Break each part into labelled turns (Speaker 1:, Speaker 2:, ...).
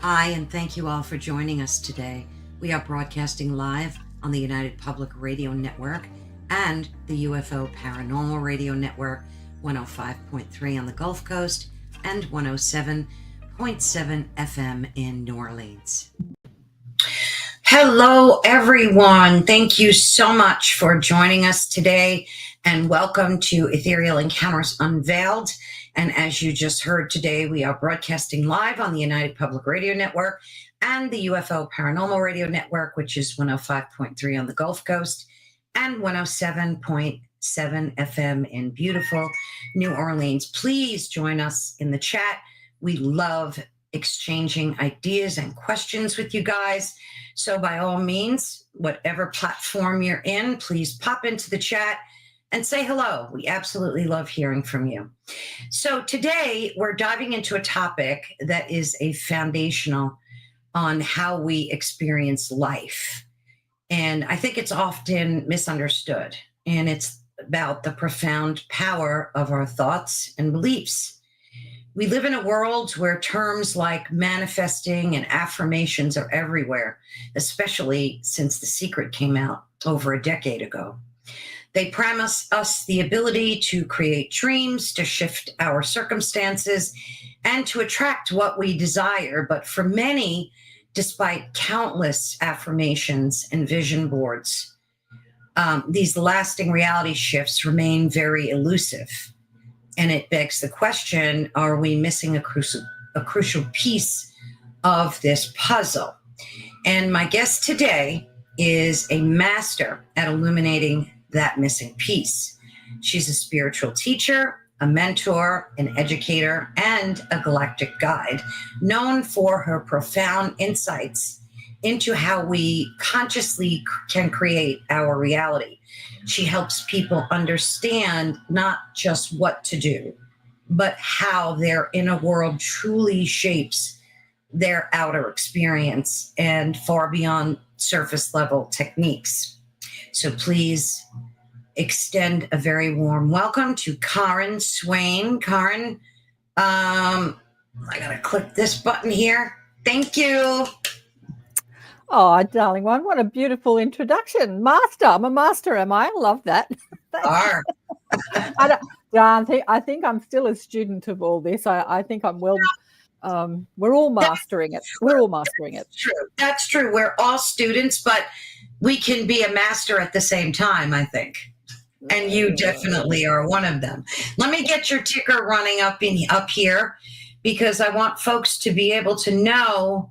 Speaker 1: Hi, and thank you all for joining us today. We are broadcasting live on the United Public Radio Network and the UFO Paranormal Radio Network, 105.3 on the Gulf Coast and 107.7 FM in New Orleans. Hello, everyone. Thank you so much for joining us today, and welcome to Ethereal Encounters Unveiled. And as you just heard today, we are broadcasting live on the United Public Radio Network and the UFO Paranormal Radio Network, which is 105.3 on the Gulf Coast and 107.7 FM in beautiful New Orleans. Please join us in the chat. We love exchanging ideas and questions with you guys. So by all means, whatever platform you're in, please pop into the chat and say hello. We absolutely love hearing from you. So today we're diving into a topic that is a foundational on how we experience life. And I think it's often misunderstood. And it's about the profound power of our thoughts and beliefs. We live in a world where terms like manifesting and affirmations are everywhere, especially since The Secret came out over a decade ago. They promise us the ability to create dreams, to shift our circumstances, and to attract what we desire. But for many, despite countless affirmations and vision boards, these lasting reality shifts remain very elusive. And it begs the question, are we missing a crucial piece of this puzzle? And my guest today is a master at illuminating that missing piece. She's a spiritual teacher, a mentor, an educator, and a galactic guide, known for her profound insights into how we consciously can create our reality. She helps people understand not just what to do, but how their inner world truly shapes their outer experience and far beyond surface level techniques. So please extend a very warm welcome to KAren Swain. KAren, I gotta click this button here. Thank you.
Speaker 2: Oh, darling one, what a beautiful introduction. Master, I'm a master, am I? Love that.
Speaker 1: Are.
Speaker 2: I think I'm still a student of all this. I think I'm well. We're all mastering it. We're all mastering it.
Speaker 1: That's true. We're all students, but we can be a master at the same time, I think. And you definitely are one of them. Let me get your ticker running up here, because I want folks to be able to know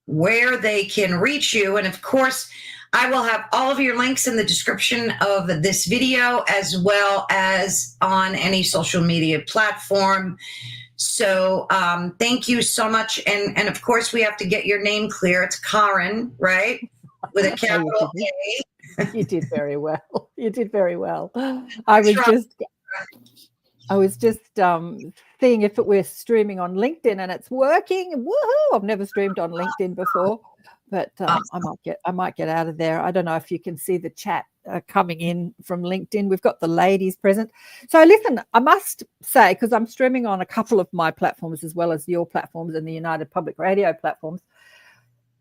Speaker 1: where they can reach you. And of course, I will have all of your links in the description of this video, as well as on any social media platform. So thank you so much. And of course, we have to get your name clear. It's KAren, right? With a capital K.
Speaker 2: You did very well. You did very well. I was just seeing if it were streaming on LinkedIn, and it's working. Woohoo! I've never streamed on LinkedIn before, but I might get out of there. I don't know if you can see the chat coming in from LinkedIn. We've got the ladies present. So listen, I must say, because I'm streaming on a couple of my platforms as well as your platforms and the United Public Radio platforms.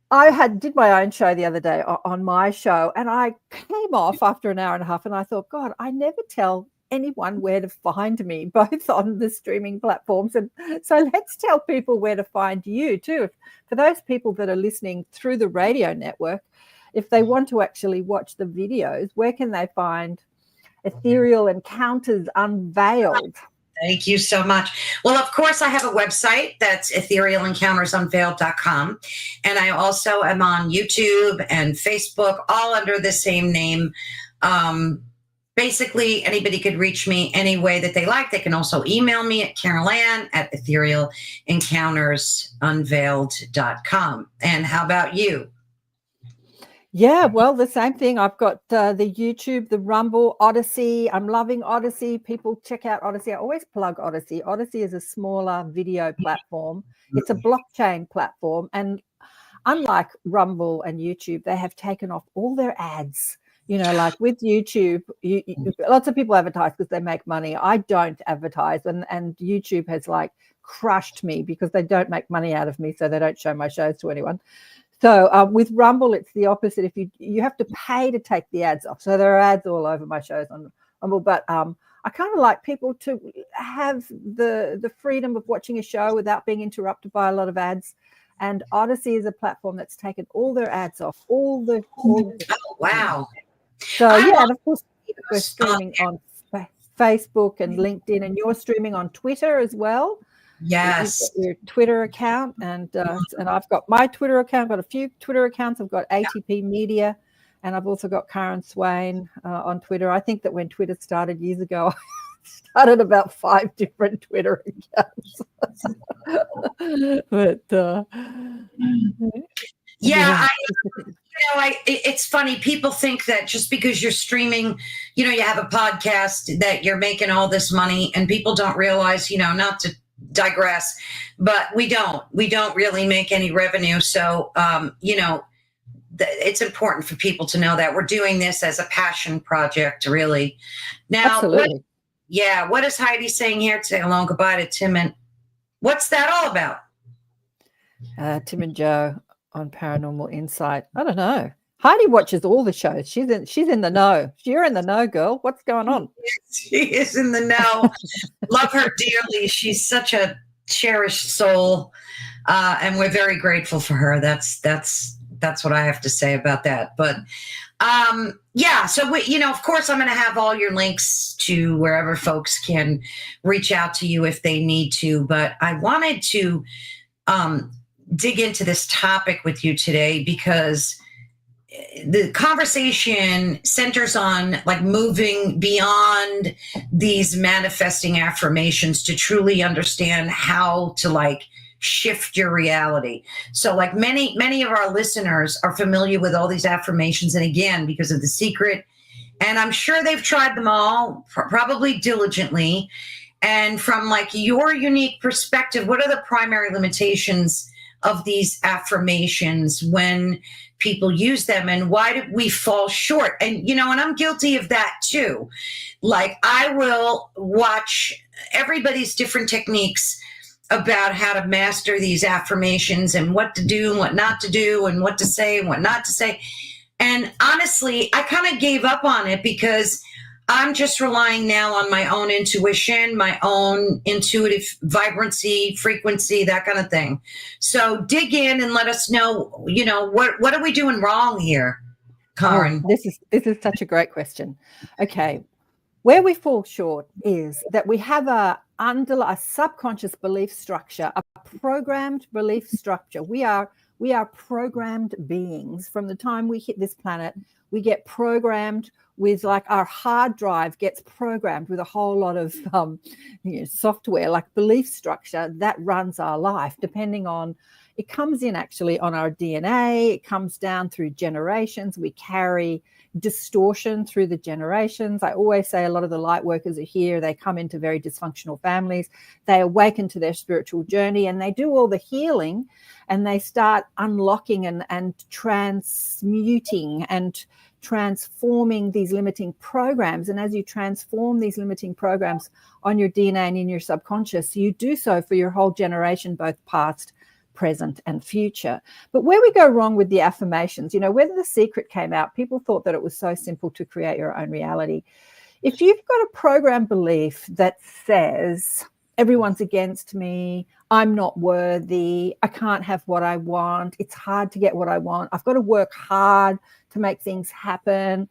Speaker 2: I did my own show the other day on my show, and I came off after an hour and a half, and I thought, God, I never tell anyone where to find me, both on the streaming platforms. And so let's tell people where to find you too. For those people that are listening through the radio network, if they want to actually watch the videos, where can they find Ethereal Encounters Unveiled?
Speaker 1: Thank you so much. Well, of course, I have a website that's etherealencountersunveiled.com. And I also am on YouTube and Facebook, all under the same name. Basically, anybody could reach me any way that they like. They can also email me at etherealencountersunveiled.com. And how about you?
Speaker 2: Yeah, well, the same thing. I've got the YouTube, the Rumble, Odyssey. I'm loving Odyssey. People check out Odyssey. I always plug Odyssey. Odyssey is a smaller video platform. It's a blockchain platform. And unlike Rumble and YouTube, they have taken off all their ads. Like with YouTube, lots of people advertise because they make money. I don't advertise, and YouTube has like crushed me because they don't make money out of me, so they don't show my shows to anyone. So with Rumble, it's the opposite. If you have to pay to take the ads off, so there are ads all over my shows on Rumble. But I kind of like people to have the freedom of watching a show without being interrupted by a lot of ads. And Odyssey is a platform that's taken all their ads off, all the
Speaker 1: Oh, wow.
Speaker 2: So yeah, and of course we're streaming on Facebook and LinkedIn, and you're streaming on Twitter as well.
Speaker 1: Yes.
Speaker 2: You've got your Twitter account, and I've got my Twitter account. I've got a few Twitter accounts. I've got ATP Media, and I've also got KAren Swain on Twitter. I think that when Twitter started years ago, I started about 5 different Twitter accounts. But
Speaker 1: yeah, it's funny. People think that just because you're streaming, you have a podcast, that you're making all this money, and people don't realize, not to digress, but we don't really make any revenue. So, it's important for people to know that we're doing this as a passion project, really. Now,
Speaker 2: absolutely.
Speaker 1: What is Heidi saying here? Say hello and goodbye to Tim, and what's that all about?
Speaker 2: Tim and Joe on Paranormal Insight. I don't know. Heidi watches all the shows. She's in the know. You're in the know, girl. What's going on?
Speaker 1: She is in the know. Love her dearly. She's such a cherished soul, and we're very grateful for her. That's what I have to say about that. But so we, of course, I'm going to have all your links to wherever folks can reach out to you if they need to. But I wanted to dig into this topic with you today because the conversation centers on like moving beyond these manifesting affirmations to truly understand how to like shift your reality. So like many of our listeners are familiar with all these affirmations, and again, because of The Secret, and I'm sure they've tried them all, probably diligently. And from like your unique perspective, what are the primary limitations of these affirmations when people use them, and why did we fall short? And and I'm guilty of that too. Like I will watch everybody's different techniques about how to master these affirmations and what to do and what not to do and what to say and what not to say. And honestly, I kind of gave up on it because I'm just relying now on my own intuition, my own intuitive vibrancy, frequency, that kind of thing. So dig in and let us know, what are we doing wrong here, Karen?
Speaker 2: Oh, this is such a great question. Okay. Where we fall short is that we have a subconscious belief structure, a programmed belief structure. We are programmed beings. From the time we hit this planet, we get programmed with like our hard drive gets programmed with a whole lot of software, like belief structure that runs our life, depending on, it comes in actually on our DNA, it comes down through generations. We carry distortion through the generations. I always say a lot of the light workers are here. They come into very dysfunctional families. They awaken to their spiritual journey and they do all the healing, and they start unlocking and transmuting and transforming these limiting programs. And as you transform these limiting programs on your DNA and in your subconscious, you do so for your whole generation, both past, present, and future. But where we go wrong with the affirmations, when The Secret came out, people thought that it was so simple to create your own reality. If you've got a program belief that says, everyone's against me, I'm not worthy, I can't have what I want, it's hard to get what I want, I've got to work hard to make things happen,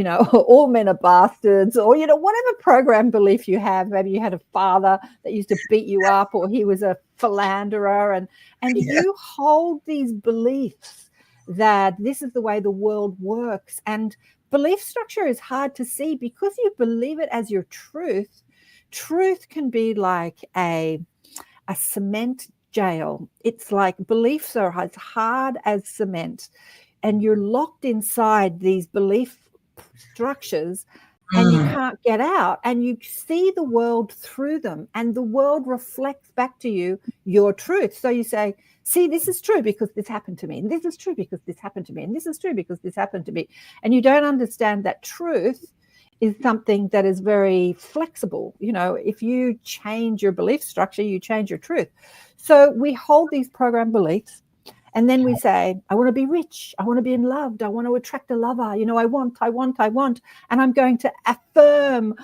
Speaker 2: all men are bastards, or, whatever program belief you have. Maybe you had a father that used to beat you up, or he was a philanderer, and you hold these beliefs that this is the way the world works. And belief structure is hard to see because you believe it as your truth. Truth can be like a cement jail. It's like beliefs are as hard as cement, and you're locked inside these belief structures and you can't get out, and you see the world through them, and the world reflects back to you your truth. So you say, see, this is true because this happened to me, and this is true because this happened to me, and this is true because this happened to me. And you don't understand that truth is something that is very flexible. If you change your belief structure, you change your truth. So we hold these program beliefs, and then we say, I want to be rich. I want to be in loved. I want to attract a lover. I want. And I'm going to affirm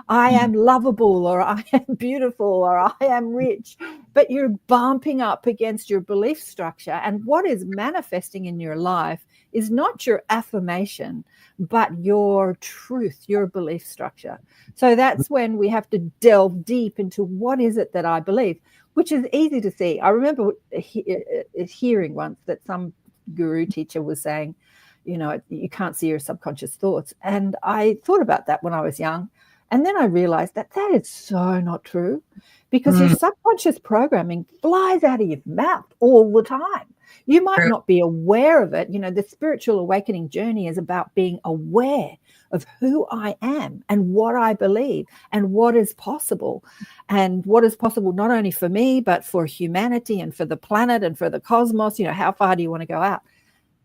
Speaker 2: I am lovable, or I am beautiful, or I am rich. But you're bumping up against your belief structure. And what is manifesting in your life is not your affirmation, but your truth, your belief structure. So that's when we have to delve deep into what is it that I believe, which is easy to see. I remember hearing once that some guru teacher was saying, you can't see your subconscious thoughts. And I thought about that when I was young. And then I realized that is so not true, because your subconscious programming flies out of your mouth all the time. You might not be aware of it. The spiritual awakening journey is about being aware of who I am and what I believe and what is possible, and what is possible not only for me, but for humanity and for the planet and for the cosmos. How far do you want to go out?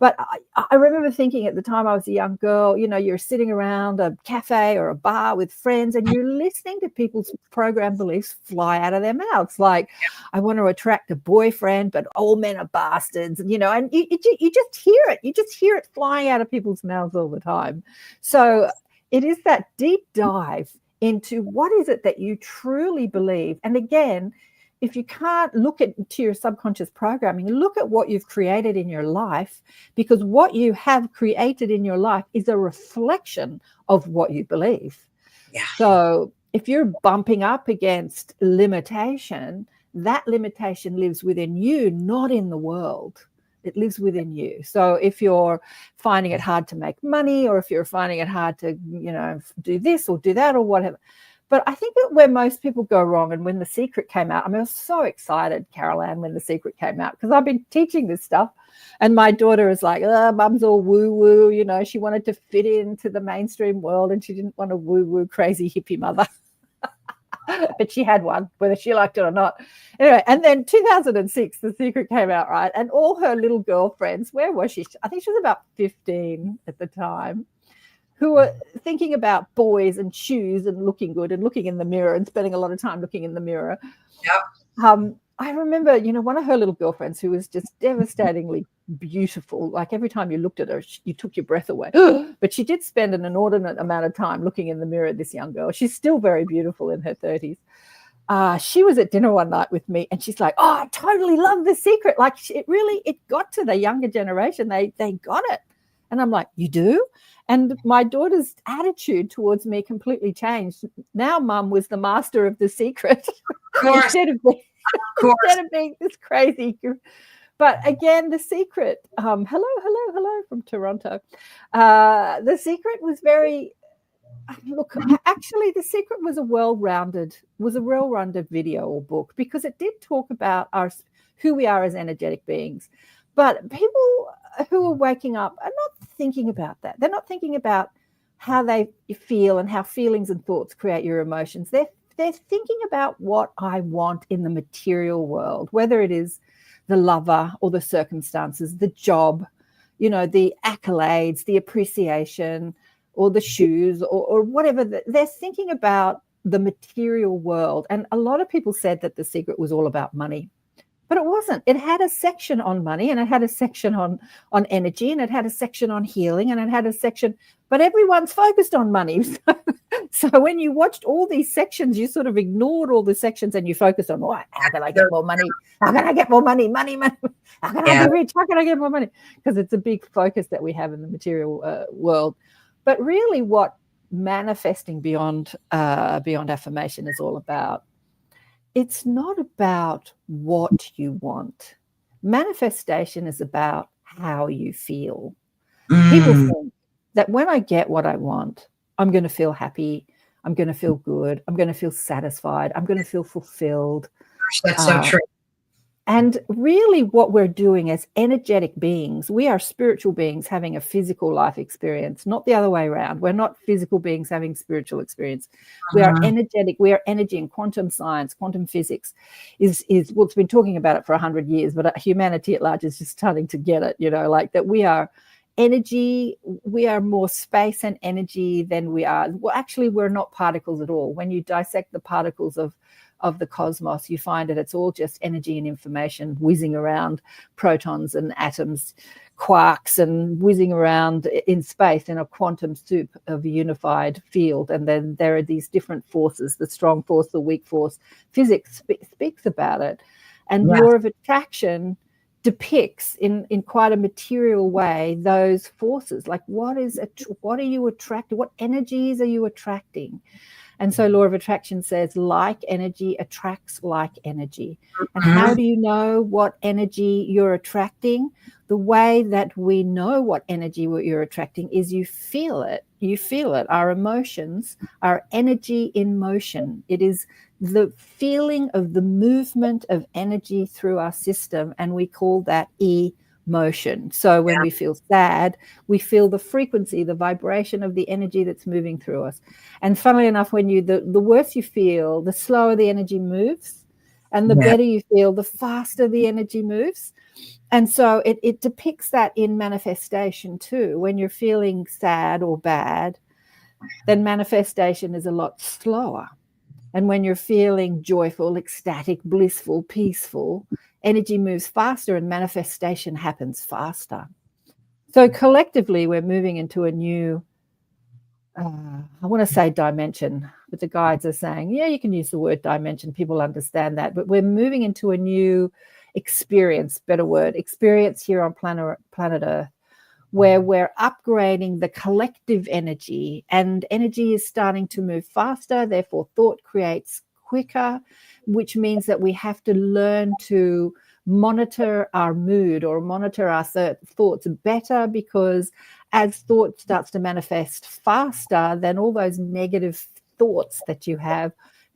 Speaker 2: But I remember thinking at the time, I was a young girl, you're sitting around a cafe or a bar with friends, and you're listening to people's program beliefs fly out of their mouths. Like, I want to attract a boyfriend, but all men are bastards, and you just hear it. You just hear it flying out of people's mouths all the time. So it is that deep dive into what is it that you truly believe. And again, if you can't look to your subconscious programming, look at what you've created in your life, because what you have created in your life is a reflection of what you believe.
Speaker 1: Yeah.
Speaker 2: So if you're bumping up against limitation, that limitation lives within you, not in the world. It lives within you. So if you're finding it hard to make money, or if you're finding it hard to, do this or do that or whatever. But I think that where most people go wrong, and when The Secret came out, I was so excited, KAren, when The Secret came out, because I've been teaching this stuff, and my daughter is like, mum's all woo-woo, she wanted to fit into the mainstream world, and she didn't want a woo-woo crazy hippie mother. But she had one, whether she liked it or not. Anyway, and then 2006, The Secret came out, right? And all her little girlfriends, where was she? I think she was about 15 at the time, who were thinking about boys and shoes and looking good and looking in the mirror and spending a lot of time looking in the mirror.
Speaker 1: Yep.
Speaker 2: I remember, one of her little girlfriends who was just devastatingly beautiful. Like, every time you looked at her, you took your breath away. But she did spend an inordinate amount of time looking in the mirror, this young girl. She's still very beautiful in her 30s. She was at dinner one night with me, and she's like, oh, I totally love The Secret. Like, it got to the younger generation. They got it. And I'm like, you do? And my daughter's attitude towards me completely changed. Now Mum was the master of The Secret instead of being this crazy. But again, The Secret, hello from Toronto. The Secret was very, actually The Secret was a well-rounded video or book, because it did talk about who we are as energetic beings. But people who are waking up are not thinking about that. They're not thinking about how they feel and how feelings and thoughts create your emotions. They're thinking about what I want in the material world, whether it is the lover or the circumstances, the job, the accolades, the appreciation, or the shoes, or whatever. They're thinking about the material world. And a lot of people said that The Secret was all about money. But it wasn't. It had a section on money, and it had a section on energy, and it had a section on healing, and it had a section, but everyone's focused on money. So when you watched all these sections, you sort of ignored all the sections, and you focused on, how can I get more money? How can I get more money? Money. How can I be rich? How can I get more money? Because it's a big focus that we have in the material world. But really what manifesting beyond affirmation is all about, it's not about what you want. Manifestation is about how you feel. People think that when I get what I want, I'm going to feel happy, I'm going to feel good, I'm going to feel satisfied, I'm going to feel fulfilled.
Speaker 1: That's so true.
Speaker 2: And really what we're doing as energetic beings, we are spiritual beings having a physical life experience, not the other way around. We're not physical beings having spiritual experience. We are energetic. We are energy, and quantum science, quantum physics is well, it's been talking about it for 100 years, but humanity at large is just starting to get it, like that we are energy. We are more space and energy than we are. Well, actually, we're not particles at all. When you dissect the particles of the cosmos, you find that it's all just energy and information whizzing around, protons and atoms, quarks, and whizzing around in space in a quantum soup of a unified field. And then there are these different forces, the strong force, the weak force. Physics speaks about it. And law of attraction depicts in quite a material way those forces. Like what are you attracting? What energies are you attracting? And so law of attraction says like energy attracts like energy. And how do you know what energy you're attracting? The way that we know what energy you're attracting is you feel it. You feel it. Our emotions are energy in motion. It is the feeling of the movement of energy through our system, and we call that emotion. So when we feel sad, we feel the frequency, the vibration of the energy that's moving through us. And funnily enough, when the worse you feel, the slower the energy moves, and the better you feel, the faster the energy moves. And so it depicts that in manifestation too. When you're feeling sad or bad, then manifestation is a lot slower. And when you're feeling joyful, ecstatic, blissful, peaceful, energy moves faster and manifestation happens faster. So collectively, we're moving into a new, I want to say dimension, but the guides are saying, yeah, you can use the word dimension. People understand that. But we're moving into a new experience, better word, experience here on planet Earth, where we're upgrading the collective energy, and energy is starting to move faster. Therefore, thought creates quicker, which means that we have to learn to monitor our mood or monitor our thoughts better, because as thought starts to manifest faster, then all those negative thoughts that you have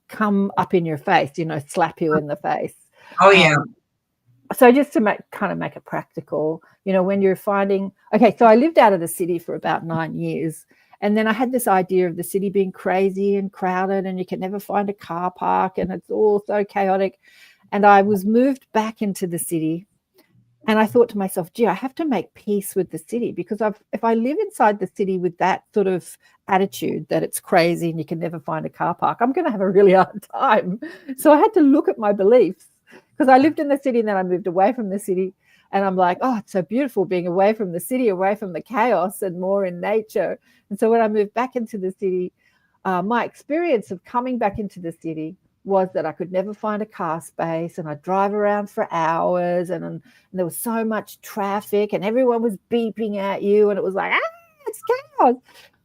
Speaker 2: come up in your face, slap you in the face.
Speaker 1: Oh, yeah.
Speaker 2: So just to make it practical, when you're finding, okay, so I lived out of the city for about 9 years. And then I had this idea of the city being crazy and crowded, and you can never find a car park, and it's all so chaotic. And I was moved back into the city. And I thought to myself, gee, I have to make peace with the city, because if I live inside the city with that sort of attitude that it's crazy and you can never find a car park, I'm going to have a really hard time. So I had to look at my beliefs, because I lived in the city and then I moved away from the city. And I'm like, oh, it's so beautiful being away from the city, away from the chaos and more in nature. And so when I moved back into the city, my experience of coming back into the city was that I could never find a car space, and I'd drive around for hours, and there was so much traffic and everyone was beeping at you, and it was like, it's chaos.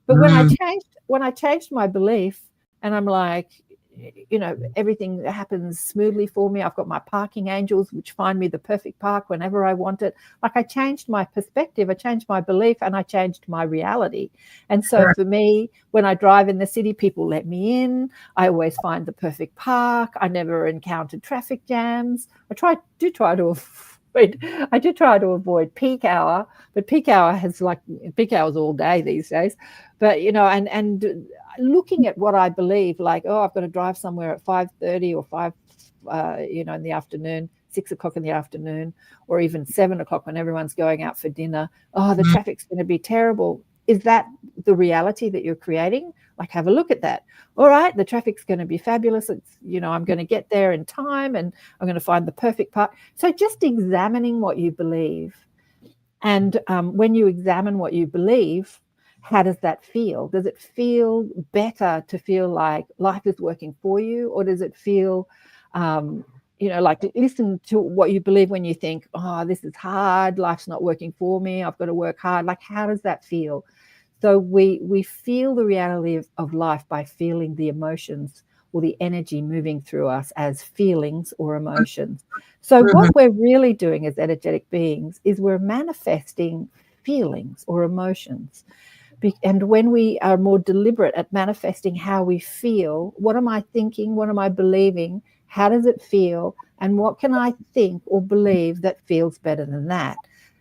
Speaker 2: But when I changed my belief, and I'm like, everything happens smoothly for me. I've got my parking angels, which find me the perfect park whenever I want it. Like, I changed my perspective, I changed my belief, and I changed my reality. And so for me, when I drive in the city, people let me in. I always find the perfect park. I never encountered traffic jams. I do try to avoid peak hour, but peak hours all day these days. But and looking at what I believe, like, I've got to drive somewhere at 5:30 or 5 in the afternoon, 6 o'clock in the afternoon, or even 7 o'clock when everyone's going out for dinner. The traffic's going to be terrible. Is that the reality that you're creating? Like, have a look at that. All right, the traffic's going to be fabulous. It's, I'm going to get there in time, and I'm going to find the perfect park. So just examining what you believe. And when you examine what you believe, how does that feel? Does it feel better to feel like life is working for you? Or does it feel, like, listen to what you believe when you think, this is hard, life's not working for me, I've got to work hard. Like, how does that feel? So we feel the reality of life by feeling the emotions or the energy moving through us as feelings or emotions. So what we're really doing as energetic beings is we're manifesting feelings or emotions. And when we are more deliberate at manifesting how we feel, what am I thinking? What am I believing? How does it feel? And what can I think or believe that feels better than that?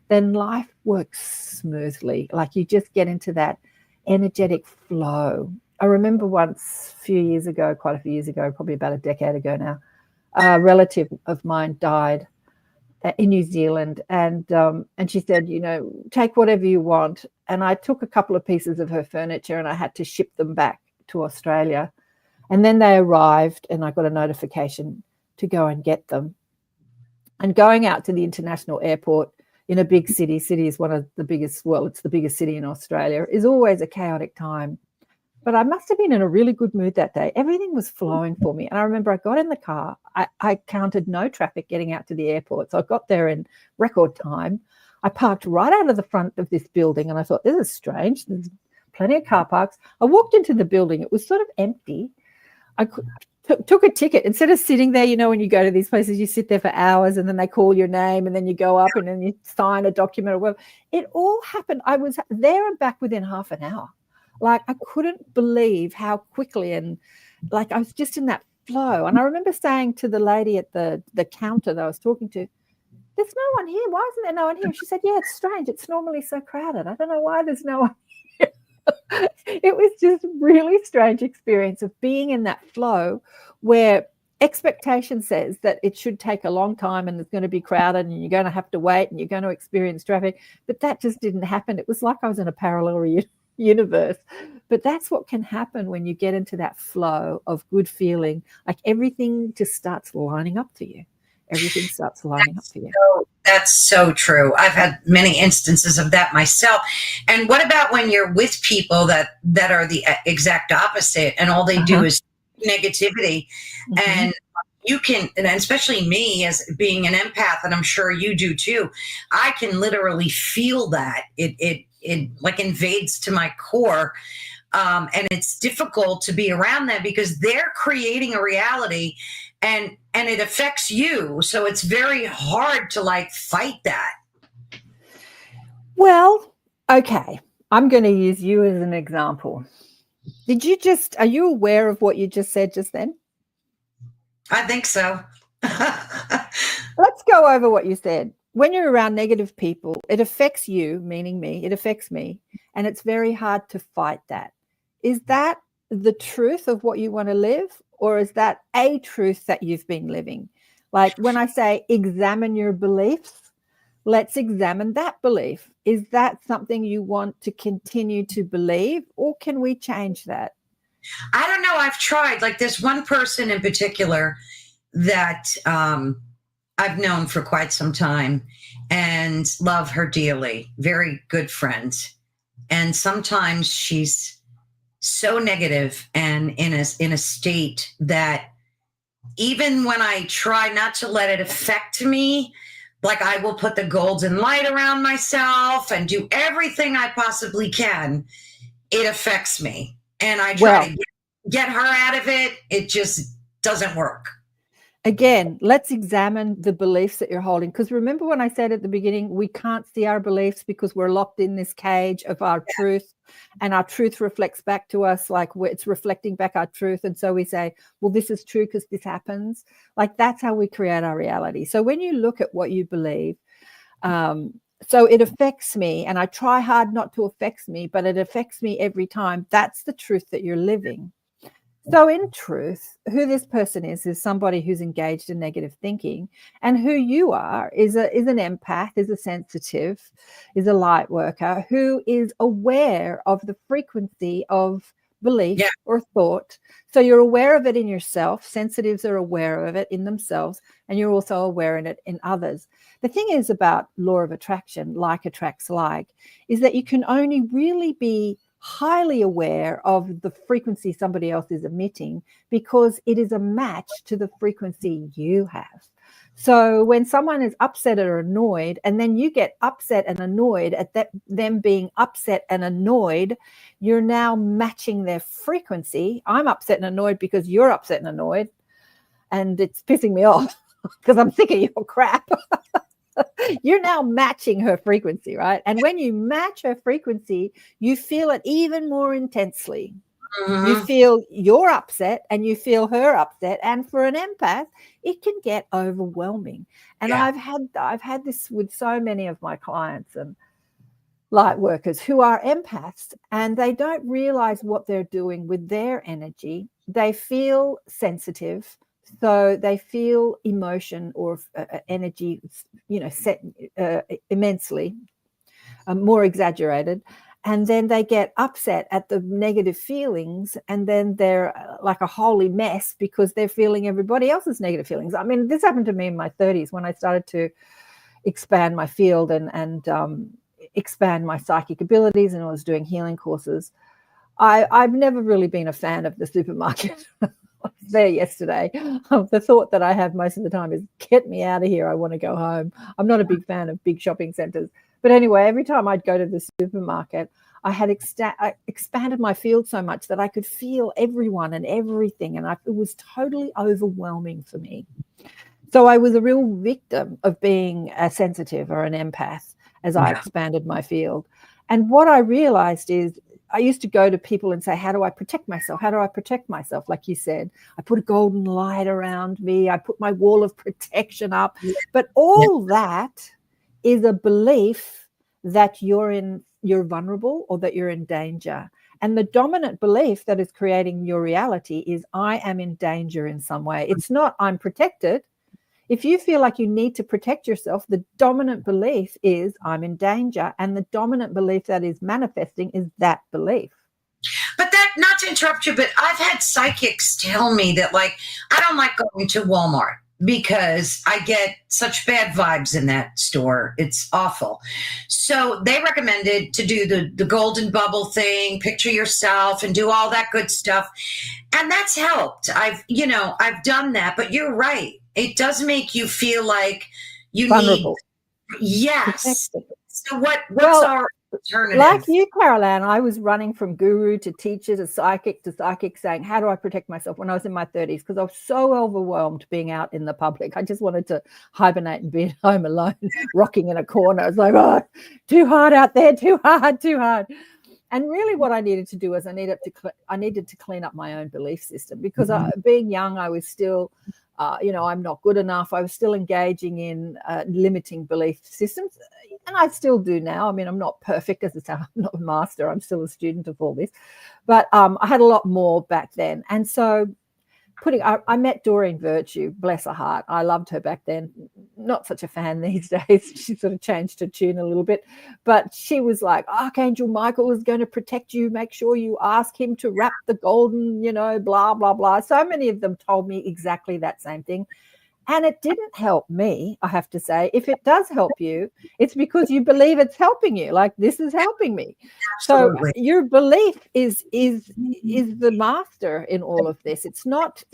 Speaker 2: Then life works smoothly. Like you just get into that energetic flow. I remember once a few years ago, quite a few years ago, probably about a decade ago now, a relative of mine died in New Zealand, and she said, take whatever you want. And I took a couple of pieces of her furniture and I had to ship them back to Australia. And then they arrived and I got a notification to go and get them. And going out to the international airport in a big city is one of the biggest, well, it's the biggest city in Australia, is always a chaotic time. But I must have been in a really good mood that day. Everything was flowing for me. And I remember I got in the car. I counted no traffic getting out to the airport. So I got there in record time. I parked right out of the front of this building. And I thought, this is strange. There's plenty of car parks. I walked into the building. It was sort of empty. I took a ticket. Instead of sitting there, when you go to these places, you sit there for hours and then they call your name and then you go up and then you sign a document or whatever. It all happened. I was there and back within half an hour. Like I couldn't believe how quickly, and like I was just in that flow. And I remember saying to the lady at the counter that I was talking to, there's no one here. Why isn't there no one here? She said, yeah, it's strange. It's normally so crowded. I don't know why there's no one here. It was just a really strange experience of being in that flow where expectation says that it should take a long time and it's going to be crowded and you're going to have to wait and you're going to experience traffic. But that just didn't happen. It was like I was in a parallel universe. But that's what can happen when you get into that flow of good feeling. Like everything just starts lining up for you. Everything starts lining up for you.
Speaker 1: That's so true. I've had many instances of that myself. And what about when you're with people that are the exact opposite and all they do is negativity? And you can, and especially me as being an empath, and I'm sure you do too, I can literally feel that. It like invades to my core. And it's difficult to be around them because they're creating a reality and it affects you. So it's very hard to like fight that.
Speaker 2: Well, okay. I'm going to use you as an example. Are you aware of what you just said just then?
Speaker 1: I think so.
Speaker 2: Let's go over what you said. When you're around negative people, it affects you, meaning me, it affects me, and it's very hard to fight that. Is that the truth of what you want to live, or is that a truth that you've been living? Like when I say examine your beliefs, let's examine that belief. Is that something you want to continue to believe, or can we change that?
Speaker 1: I don't know. I've tried. Like there's one person in particular that I've known for quite some time and love her dearly. Very good friend. And sometimes she's so negative and in a state that even when I try not to let it affect me, like I will put the golden light around myself and do everything I possibly can, it affects me. And I try to get her out of it. It just doesn't work.
Speaker 2: Again, let's examine the beliefs that you're holding. Because remember when I said at the beginning, we can't see our beliefs because we're locked in this cage of our truth, and our truth reflects back to us like it's reflecting back our truth. And so we say, well, this is true because this happens. Like that's how we create our reality. So when you look at what you believe, so it affects me, and I try hard not to affect me, but it affects me every time. That's the truth that you're living. So in truth, who this person is somebody who's engaged in negative thinking, and who you are is an empath, is a sensitive, is a light worker who is aware of the frequency of belief or thought. So you're aware of it in yourself. Sensitives are aware of it in themselves, and you're also aware of it in others. The thing is about law of attraction, like attracts like, is that you can only really be highly aware of the frequency somebody else is emitting because it is a match to the frequency you have. So when someone is upset or annoyed, and then you get upset and annoyed at them being upset and annoyed, you're now matching their frequency. I'm upset and annoyed because you're upset and annoyed, and it's pissing me off because I'm sick of your crap. You're now matching her frequency, right? And when you match her frequency, you feel it even more intensely. You feel you're upset and you feel her upset. And for an empath, it can get overwhelming. And I've had this with so many of my clients and light workers who are empaths, and they don't realize what they're doing with their energy. They feel sensitive, so they feel emotion or energy, set immensely, more exaggerated. And then they get upset at the negative feelings, and then they're like a holy mess because they're feeling everybody else's negative feelings. I mean, this happened to me in my 30s when I started to expand my field and expand my psychic abilities, and I was doing healing courses. I've never really been a fan of the supermarket. I was there yesterday. The thought that I have most of the time is, get me out of here. I want to go home. I'm not a big fan of big shopping centers. But anyway, every time I'd go to the supermarket, I had expanded my field so much that I could feel everyone and everything. And it was totally overwhelming for me. So I was a real victim of being a sensitive or an empath as I expanded my field. And what I realized is I used to go to people and say, how do I protect myself? How do I protect myself? Like you said, I put a golden light around me. I put my wall of protection up. But all that is a belief that you're vulnerable or that you're in danger. And the dominant belief that is creating your reality is I am in danger in some way. It's not I'm protected. If you feel like you need to protect yourself, the dominant belief is I'm in danger. And the dominant belief that is manifesting is that belief.
Speaker 1: But that, not to interrupt you, but I've had psychics tell me that, like, I don't like going to Walmart because I get such bad vibes in that store. It's awful. So they recommended to do the golden bubble thing, picture yourself and do all that good stuff. And that's helped. I've done that, but you're right. It does make you feel like you
Speaker 2: vulnerable.
Speaker 1: Yes. So what's our alternative?
Speaker 2: Like you, KarenSwain, I was running from guru to teacher to psychic saying, how do I protect myself when I was in my 30s? Because I was so overwhelmed being out in the public. I just wanted to hibernate and be at home alone, rocking in a corner. I was like, oh, too hard out there, too hard. And really what I needed to do is I needed to clean up my own belief system because being young, I was still, I'm not good enough. I was still engaging in limiting belief systems. And I still do now. I mean, I'm not perfect, as I say, I'm not a master. I'm still a student of all this. But I had a lot more back then. And so I met Doreen Virtue, bless her heart. I loved her back then. Not such a fan these days. She sort of changed her tune a little bit. But she was like, Archangel Michael is going to protect you. Make sure you ask him to wrap the golden, blah, blah, blah. So many of them told me exactly that same thing. And it didn't help me, I have to say. If it does help you, it's because you believe it's helping you. Like, this is helping me. Absolutely. So your belief is the master in all of this. It's not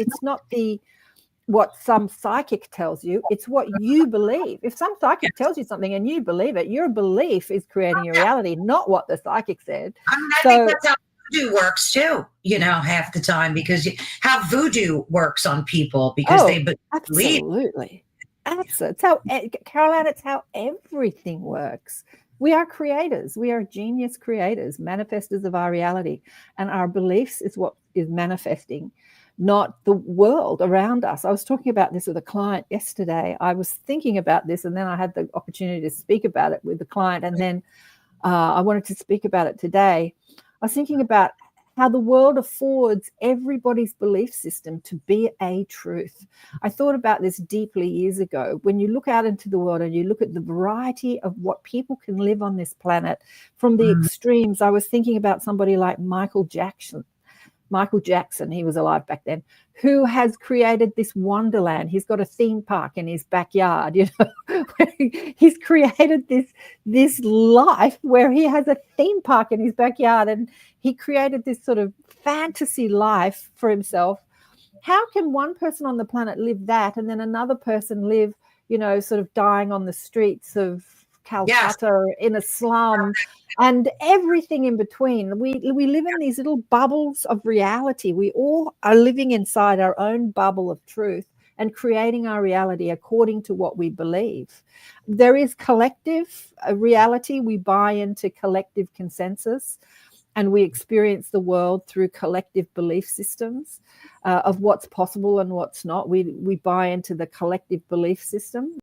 Speaker 2: what some psychic tells you. It's what you believe. If some psychic tells you something and you believe it, your belief is creating your reality, not what the psychic said.
Speaker 1: I think that's how voodoo works too, half the time, because how voodoo works on people because they believe.
Speaker 2: Absolutely. It's how, KarenSwain, it's how everything works. We are creators. We are genius creators, manifestors of our reality. And our beliefs is what is manifesting, not the world around us. I was talking about this with a client yesterday. I was thinking about this, and then I had the opportunity to speak about it with the client. And then I wanted to speak about it today. I was thinking about how the world affords everybody's belief system to be a truth. I thought about this deeply years ago. When you look out into the world and you look at the variety of what people can live on this planet, from the extremes, I was thinking about somebody like Michael Jackson, he was alive back then, who has created this wonderland. He's got a theme park in his backyard, He's created this life where he has a theme park in his backyard, and he created this sort of fantasy life for himself. How can one person on the planet live that and then another person live, sort of dying on the streets of Calcutta in a slum and everything in between? We live in these little bubbles of reality. We all are living inside our own bubble of truth and creating our reality according to what we believe. There is collective reality. We buy into collective consensus. and we experience the world through collective belief systems of what's possible and what's not. We buy into the collective belief system.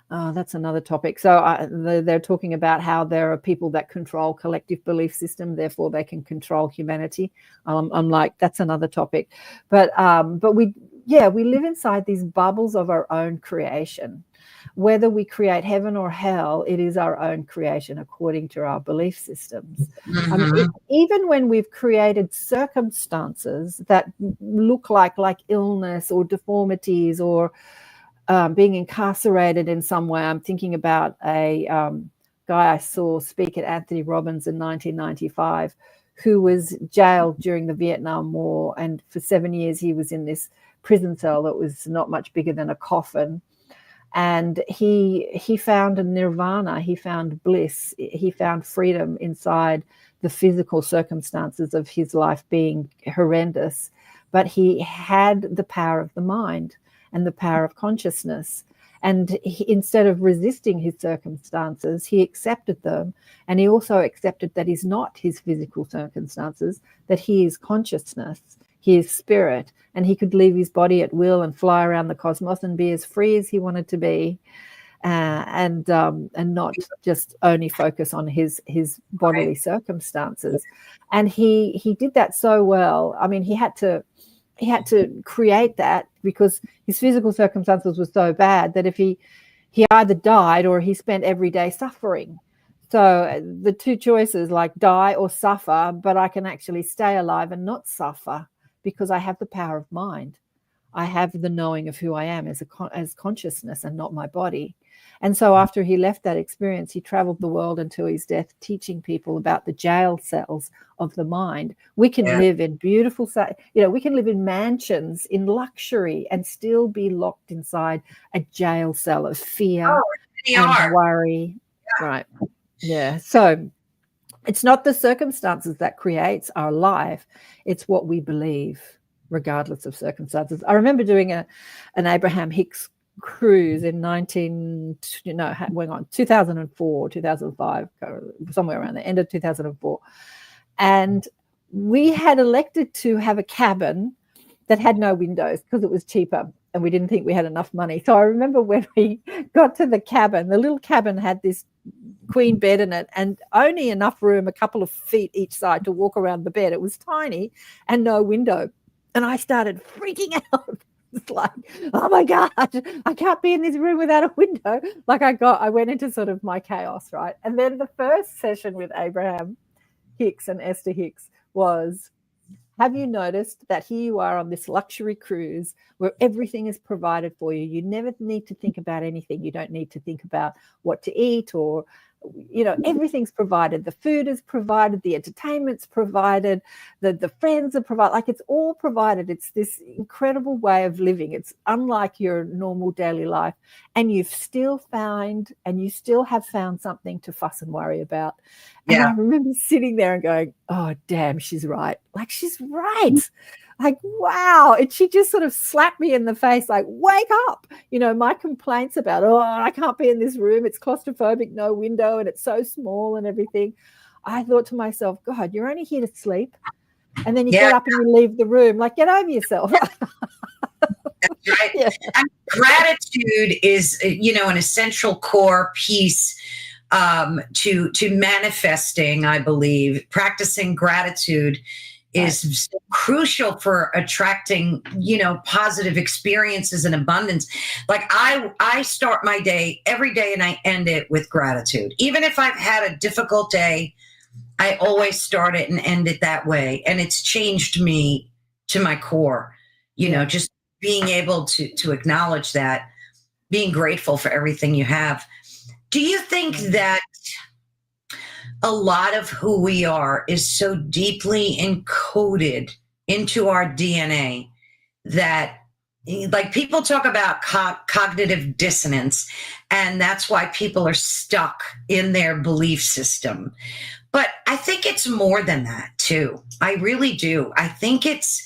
Speaker 2: That's another topic. So they're talking about how there are people that control collective belief system, therefore they can control humanity. I'm like, that's another topic. But we live inside these bubbles of our own creation. Whether we create heaven or hell, it is our own creation according to our belief systems. Even when we've created circumstances that look like illness or deformities or being incarcerated in some way. I'm thinking about a guy I saw speak at Anthony Robbins in 1995 who was jailed during the Vietnam War, and for 7 years he was in this prison cell that was not much bigger than a coffin. And he found a nirvana, he found bliss, he found freedom inside the physical circumstances of his life being horrendous. But he had the power of the mind and the power of consciousness. And instead of resisting his circumstances, he accepted them. And he also accepted that he's not his physical circumstances, that he is consciousness, he is spirit, and he could leave his body at will and fly around the cosmos and be as free as he wanted to be, and not just only focus on his bodily circumstances. And he did that so well. I mean, he had to create that because his physical circumstances were so bad that if he either died or he spent every day suffering. So the two choices, like die or suffer, but I can actually stay alive and not suffer because I have the power of mind. I have the knowing of who I am as consciousness and not my body. And so after he left that experience, he traveled the world until his death, teaching people about the jail cells of the mind. We can live in beautiful, we can live in mansions in luxury and still be locked inside a jail cell of fear and worry. Yeah. Right. Yeah. So it's not the circumstances that creates our life. It's what we believe, regardless of circumstances. I remember doing an Abraham Hicks cruise in 2004, 2005, somewhere around the end of 2004. And we had elected to have a cabin that had no windows because it was cheaper and we didn't think we had enough money. So I remember when we got to the cabin, the little cabin had this queen bed in it and only enough room, a couple of feet each side to walk around the bed. It was tiny and no window. And I started freaking out. It's like, oh my God, I can't be in this room without a window. Like I went into sort of my chaos, right? And then the first session with Abraham Hicks and Esther Hicks was, have you noticed that here you are on this luxury cruise where everything is provided for you? You never need to think about anything. You don't need to think about what to eat or, everything's provided. The food is provided. The entertainment's provided. The friends are provided. Like it's all provided. It's this incredible way of living. It's unlike your normal daily life. And you still have found something to fuss and worry about. And I remember sitting there and going, oh, damn, she's right. Like, she's right. Like, wow. And she just sort of slapped me in the face, like, wake up. My complaints about, I can't be in this room. It's claustrophobic, no window, and it's so small and everything. I thought to myself, God, you're only here to sleep. And then you get up and you leave the room. Like, get over yourself.
Speaker 1: That's right. Yeah. And gratitude is, an essential core piece to manifesting, I believe. Practicing gratitude is crucial for attracting, positive experiences and abundance. Like I start my day every day and I end it with gratitude. Even if I've had a difficult day, I always start it and end it that way. And it's changed me to my core, just being able to acknowledge that, being grateful for everything you have. Do you think that a lot of who we are is so deeply encoded into our DNA that, like, people talk about cognitive dissonance, and that's why people are stuck in their belief system? But I think it's more than that too. I really do. I think it's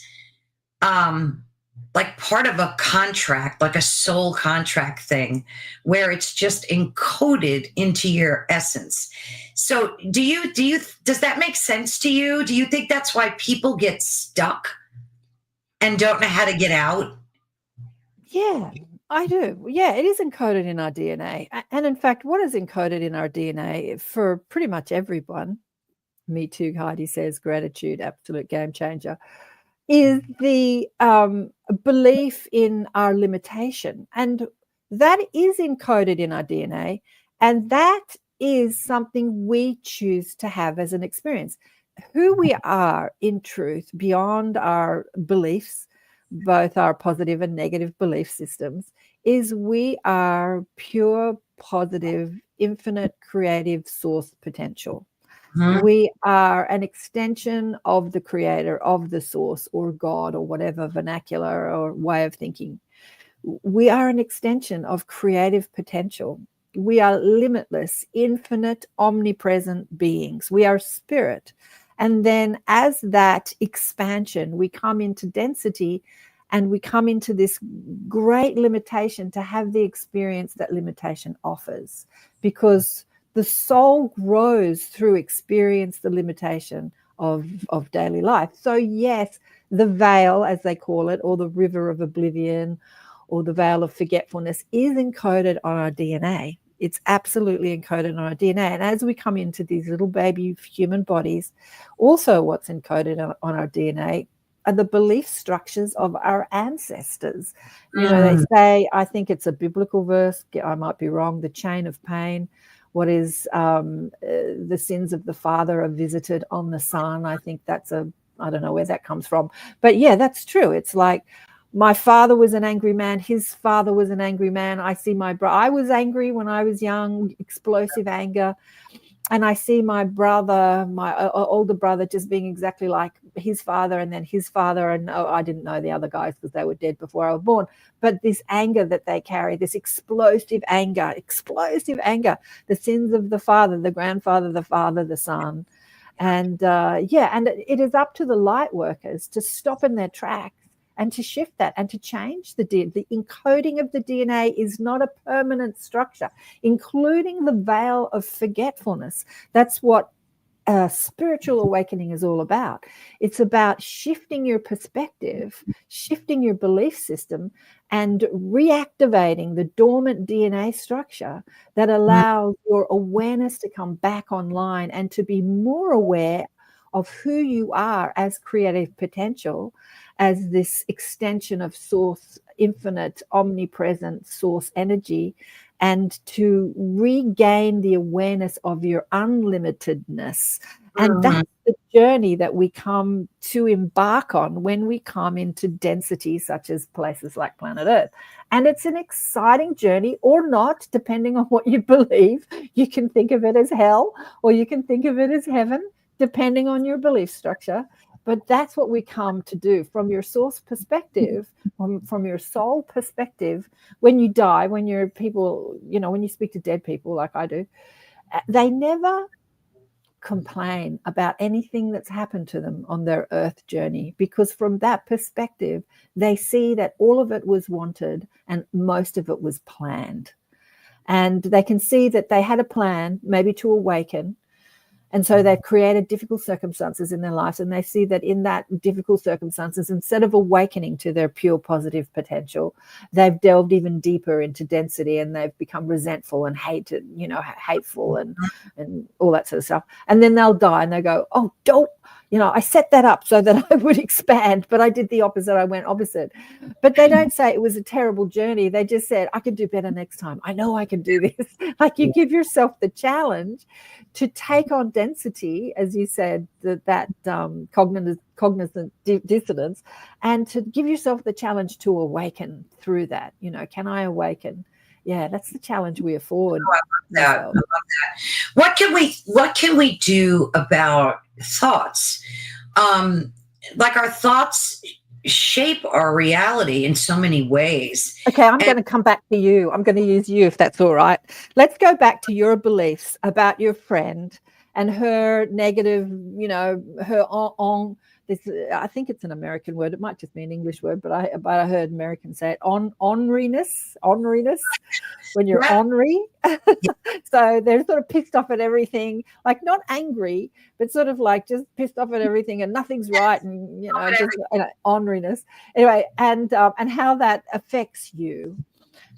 Speaker 1: like part of a contract, like a soul contract thing, where it's just encoded into your essence. So does that make sense to you? Do you think that's why people get stuck and don't know how to get out?
Speaker 2: Yeah, I do. Yeah, it is encoded in our DNA. And in fact, what is encoded in our DNA for pretty much everyone, me too, Heidi says, gratitude, absolute game changer, is the belief in our limitation. And that is encoded in our DNA. And that is something we choose to have as an experience. Who we are in truth, beyond our beliefs, both our positive and negative belief systems, is we are pure, positive, infinite, creative source potential.
Speaker 1: Mhm.
Speaker 2: We are an extension of the creator, of the source, or God, or whatever vernacular or way of thinking. We are an extension of creative potential. We are limitless, infinite, omnipresent beings. We are spirit. And then as that expansion, we come into density and we come into this great limitation to have the experience that limitation offers, because the soul grows through experience, the limitation of daily life. So yes, the veil, as they call it, or the river of oblivion, or the veil of forgetfulness, is encoded on our DNA. It's absolutely encoded on our DNA. And as we come into these little baby human bodies, also what's encoded on our DNA are the belief structures of our ancestors. You know, they say, I think it's a biblical verse, I might be wrong, the chain of pain. What is the sins of the father are visited on the son. I think that's I don't know where that comes from. But yeah, that's true. It's like, my father was an angry man. His father was an angry man. I see my brother. I was angry when I was young, explosive anger. And I see my brother, my older brother, just being exactly like his father, and then his father. And I didn't know the other guys because they were dead before I was born. But this anger that they carry, this explosive anger, the sins of the father, the grandfather, the father, the son. And and it is up to the light workers to stop in their tracks and to shift that and to change the encoding of the DNA is not a permanent structure, including the veil of forgetfulness. That's what spiritual awakening is all about. It's about shifting your perspective, shifting your belief system, and reactivating the dormant DNA structure that allows your awareness to come back online and to be more aware of who you are as creative potential, as this extension of source, infinite, omnipresent source energy, and to regain the awareness of your unlimitedness. And that's the journey that we come to embark on when we come into density, such as places like planet Earth. And it's an exciting journey, or not, depending on what you believe. You can think of it as hell, or you can think of it as heaven, depending on your belief structure. But that's what we come to do from your source perspective, from your soul perspective. When you die, when you're people, when you speak to dead people like I do, they never complain about anything that's happened to them on their earth journey, because from that perspective, they see that all of it was wanted and most of it was planned. And they can see that they had a plan, maybe to awaken. And so they've created difficult circumstances in their lives, and they see that in that difficult circumstances, instead of awakening to their pure positive potential, they've delved even deeper into density, and they've become resentful and hateful and all that sort of stuff. And then they'll die and they go, oh, don't, I set that up so that I would expand, but I did the opposite. I went opposite. But they don't say it was a terrible journey. They just said, I can do better next time. I know I can do this. Like, you give yourself the challenge to take on density, as you said, that cognizant dissonance, and to give yourself the challenge to awaken through that. Can I awaken? Yeah, that's the challenge we afford.
Speaker 1: I love that. I love that. What can we do about thoughts? Like, our thoughts shape our reality in so many ways.
Speaker 2: Okay, I'm going to come back to you. I'm going to use you, if that's all right. Let's go back to your beliefs about your friend and her negative, her this, I think it's an American word. It might just be an English word, but I heard Americans say it, orneriness, when you're
Speaker 1: Yeah.
Speaker 2: ornery. So they're sort of pissed off at everything, like not angry, but sort of like just pissed off at everything and nothing's right, and just orneriness. Anyway, and how that affects you.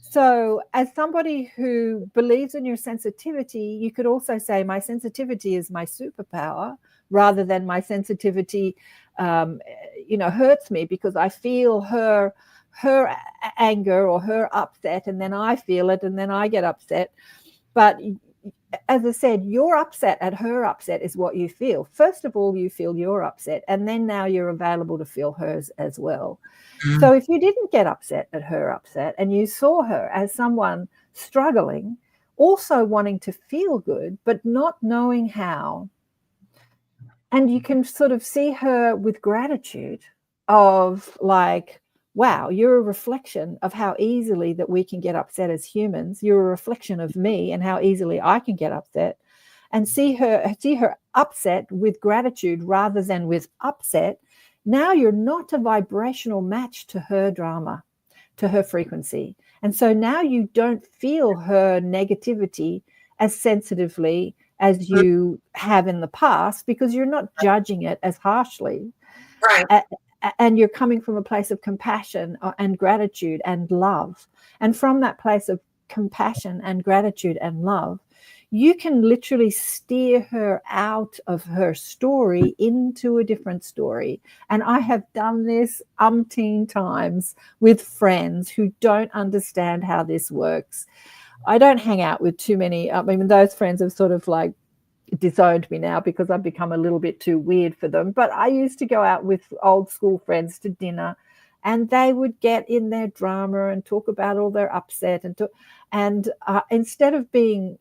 Speaker 2: So as somebody who believes in your sensitivity, you could also say my sensitivity is my superpower, rather than my sensitivity hurts me because I feel her anger or her upset, and then I feel it and then I get upset. But as I said, your upset at her upset is what you feel. First of all, you feel your upset, and then now you're available to feel hers as well. So if you didn't get upset at her upset and you saw her as someone struggling, also wanting to feel good, but not knowing how, and you can sort of see her with gratitude of like, wow, you're a reflection of how easily that we can get upset as humans. You're a reflection of me and how easily I can get upset. And see her upset with gratitude rather than with upset. Now you're not a vibrational match to her drama, to her frequency. And so now you don't feel her negativity as sensitively as you have in the past, because you're not judging it as harshly.
Speaker 1: Right.
Speaker 2: And you're coming from a place of compassion and gratitude and love. And from that place of compassion and gratitude and love, you can literally steer her out of her story into a different story. And I have done this umpteen times with friends who don't understand how this works. I don't hang out with too many. I mean, those friends have sort of like disowned me now because I've become a little bit too weird for them. But I used to go out with old school friends to dinner, and they would get in their drama and talk about all their upset and instead of being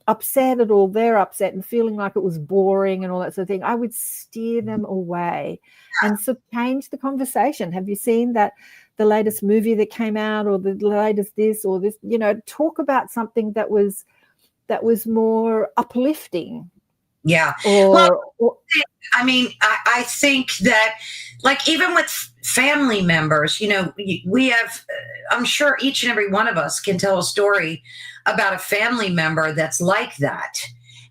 Speaker 2: upset at all their upset and feeling like it was boring and all that sort of thing, I would steer them away and so change the conversation. Have you seen that the latest movie that came out, or the latest this or this? Talk about something that was more uplifting.
Speaker 1: Yeah. I mean, I think that, like, even with family members, we have, I'm sure each and every one of us can tell a story about a family member that's like that.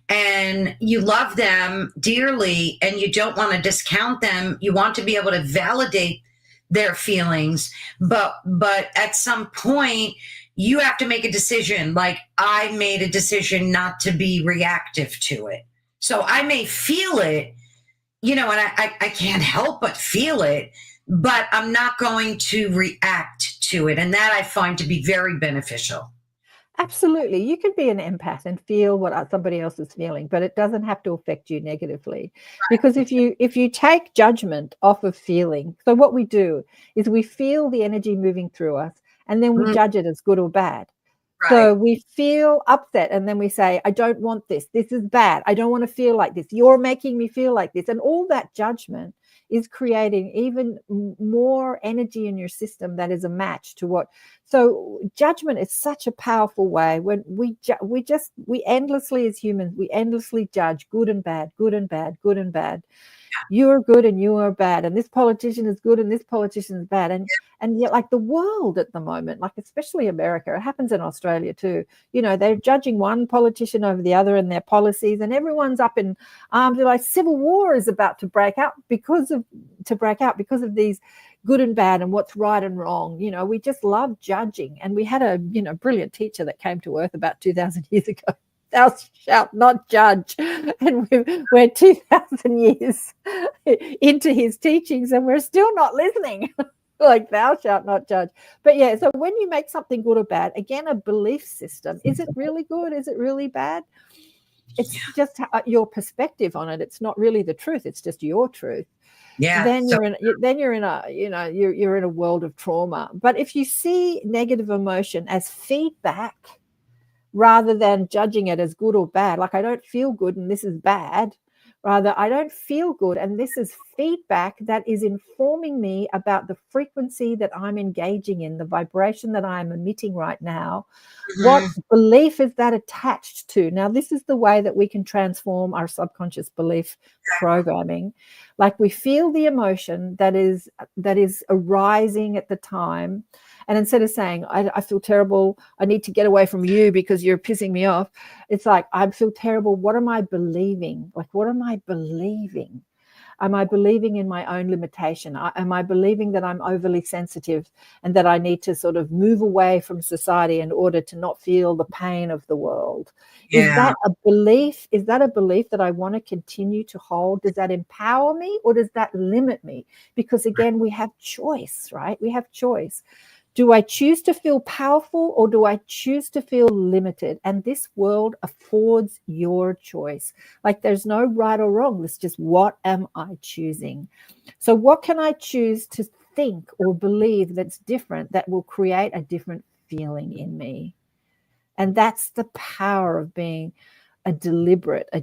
Speaker 1: And you love them dearly and you don't want to discount them. You want to be able to validate their feelings. But at some point, you have to make a decision. Like, I made a decision not to be reactive to it. So I may feel it, and I can't help but feel it, but I'm not going to react to it. And that I find to be very beneficial.
Speaker 2: Absolutely. You can be an empath and feel what somebody else is feeling, but it doesn't have to affect you negatively. Because if you take judgment off of feeling, so what we do is we feel the energy moving through us, and then we judge it as good or bad. Right. So we feel upset, and then we say, I don't want this. This is bad. I don't want to feel like this. You're making me feel like this. And all that judgment is creating even more energy in your system that is a match to what. So judgment is such a powerful way. When we endlessly, as humans, we endlessly judge good and bad, good and bad, good and bad. You are good and you are bad, and this politician is good and this politician is bad, and yet, like, the world at the moment, like especially America, it happens in Australia too. They're judging one politician over the other and their policies, and everyone's up in arms. Like civil war is about to break out because of these good and bad and what's right and wrong. We just love judging, and we had a brilliant teacher that came to Earth about 2,000 years ago. Thou shalt not judge. And we're 2,000 years into his teachings and we're still not listening. Like, thou shalt not judge. But yeah, so when you make something good or bad, again, a belief system, is it really good? Is it really bad? It's just your perspective on it. It's not really the truth. It's just your truth. Yeah. Then you're in a world of trauma. But if you see negative emotion as feedback, rather than judging it as good or bad, like I don't feel good and this is bad, Rather, I don't feel good. And this is feedback that is informing me about the frequency that I'm engaging in, the vibration that I'm emitting right now. What belief is that attached to? Now, this is the way that we can transform our subconscious belief programming. Like, we feel the emotion that is arising at the time. And instead of saying, I feel terrible, I need to get away from you because you're pissing me off, it's like, I feel terrible. What am I believing? Like, what am I believing? Am I believing in my own limitation? Am I believing that I'm overly sensitive and that I need to sort of move away from society in order to not feel the pain of the world?
Speaker 1: Yeah.
Speaker 2: Is that a belief? Is that a belief that I want to continue to hold? Does that empower me or does that limit me? Because again, we have choice, right? We have choice. Do I choose to feel powerful or do I choose to feel limited? And this world affords your choice. Like, there's no right or wrong. It's just, what am I choosing? So what can I choose to think or believe that's different, that will create a different feeling in me? And that's the power of being a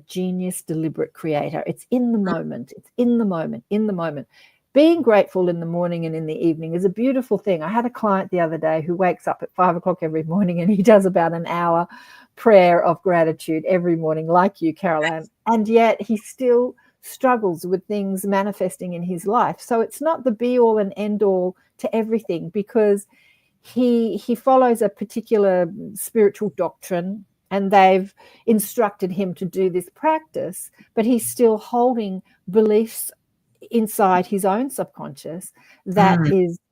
Speaker 2: genius, deliberate creator. It's in the moment. It's in the moment, in the moment. Being grateful in the morning and in the evening is a beautiful thing. I had a client the other day who wakes up at 5 o'clock every morning and he does about an hour prayer of gratitude every morning, like you, Caroline. And yet he still struggles with things manifesting in his life. So it's not the be all and end all to everything, because he follows a particular spiritual doctrine and they've instructed him to do this practice, but he's still holding beliefs inside his own subconscious that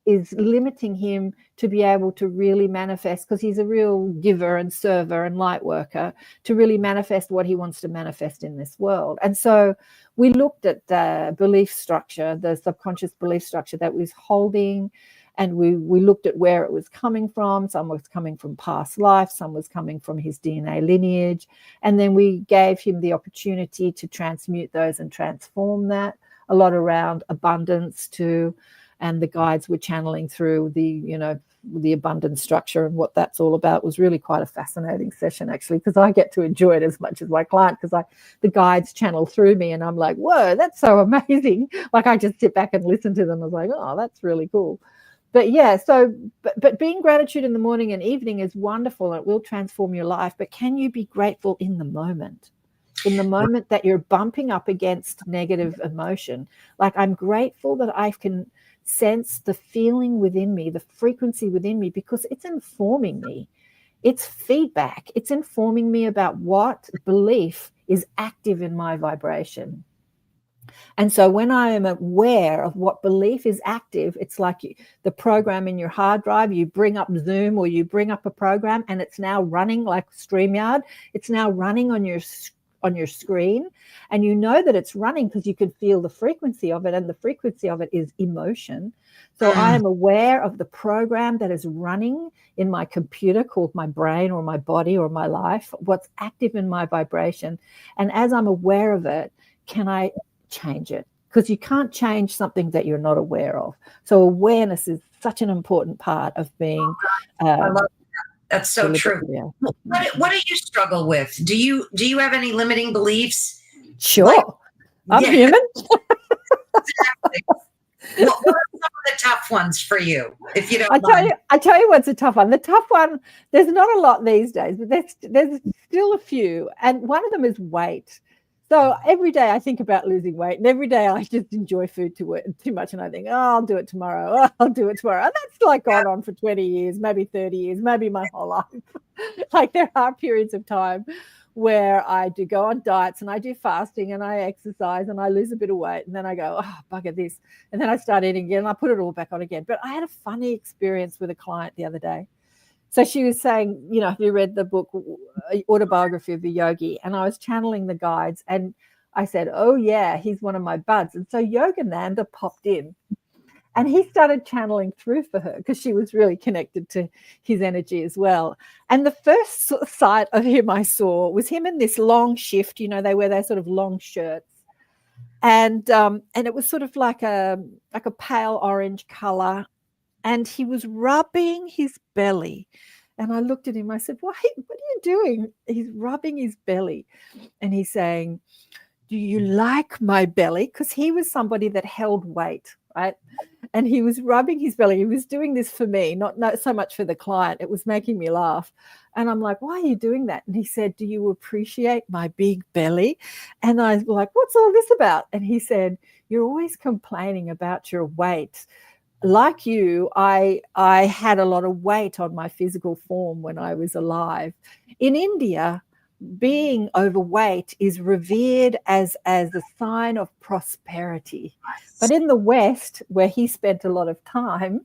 Speaker 2: is limiting him to be able to really manifest, because he's a real giver and server and light worker, to really manifest what he wants to manifest in this world. And so we looked at the belief structure, the subconscious belief structure that was holding, and we looked at where it was coming from. Some was coming from past life, some was coming from his DNA lineage, and then we gave him the opportunity to transmute those and transform that. A lot around abundance too, and the guides were channeling through the abundance structure and what that's all about. It was really quite a fascinating session, actually, because I get to enjoy it as much as my client, because the guides channel through me and I'm like, whoa, that's so amazing. Like, I just sit back and listen to them. I was like, oh, that's really cool. But yeah, but being gratitude in the morning and evening is wonderful. It will transform your life. But can you be grateful in the moment? In the moment that you're bumping up against negative emotion? Like, I'm grateful that I can sense the feeling within me, the frequency within me, because it's informing me. It's feedback. It's informing me about what belief is active in my vibration. And so when I am aware of what belief is active, it's like the program in your hard drive, you bring up Zoom or you bring up a program and it's now running like StreamYard. It's now running on your screen, and you know that it's running because you can feel the frequency of it, and the frequency of it is emotion. So I am aware of the program that is running in my computer, called my brain or my body or my life, what's active in my vibration. And as I'm aware of it, can I change it? Because you can't change something that you're not aware of. So awareness is such an important part of being
Speaker 1: I love that. That's so true.
Speaker 2: Yeah.
Speaker 1: What do you struggle with? Do you have any limiting beliefs?
Speaker 2: Sure. I'm human.
Speaker 1: Exactly. What are some of the tough ones for you, if you don't mind?
Speaker 2: I tell you what's a tough one. The tough one, there's not a lot these days, but there's still a few. And one of them is weight. So every day I think about losing weight, and every day I just enjoy food too much, and I think, oh, I'll do it tomorrow. Oh, I'll do it tomorrow. And that's like gone on for 20 years, maybe 30 years, maybe my whole life. Like, there are periods of time where I do go on diets and I do fasting and I exercise and I lose a bit of weight, and then I go, oh, bugger this. And then I start eating again and I put it all back on again. But I had a funny experience with a client the other day. So she was saying, have you read the book, Autobiography of a Yogi? And I was channeling the guides and I said, oh yeah, he's one of my buds. And so Yogananda popped in and he started channeling through for her because she was really connected to his energy as well. And the first sight of him I saw was him in this long shift. They wear those sort of long shirts. And it was sort of like a pale orange color. And he was rubbing his belly. And I looked at him, I said, what are you doing? He's rubbing his belly. And he's saying, do you like my belly? Because he was somebody that held weight, right? And he was rubbing his belly. He was doing this for me, not so much for the client. It was making me laugh. And I'm like, why are you doing that? And he said, do you appreciate my big belly? And I was like, what's all this about? And he said, you're always complaining about your weight. Like you, I had a lot of weight on my physical form when I was alive. In India, being overweight is revered as a sign of prosperity. But in the West, where he spent a lot of time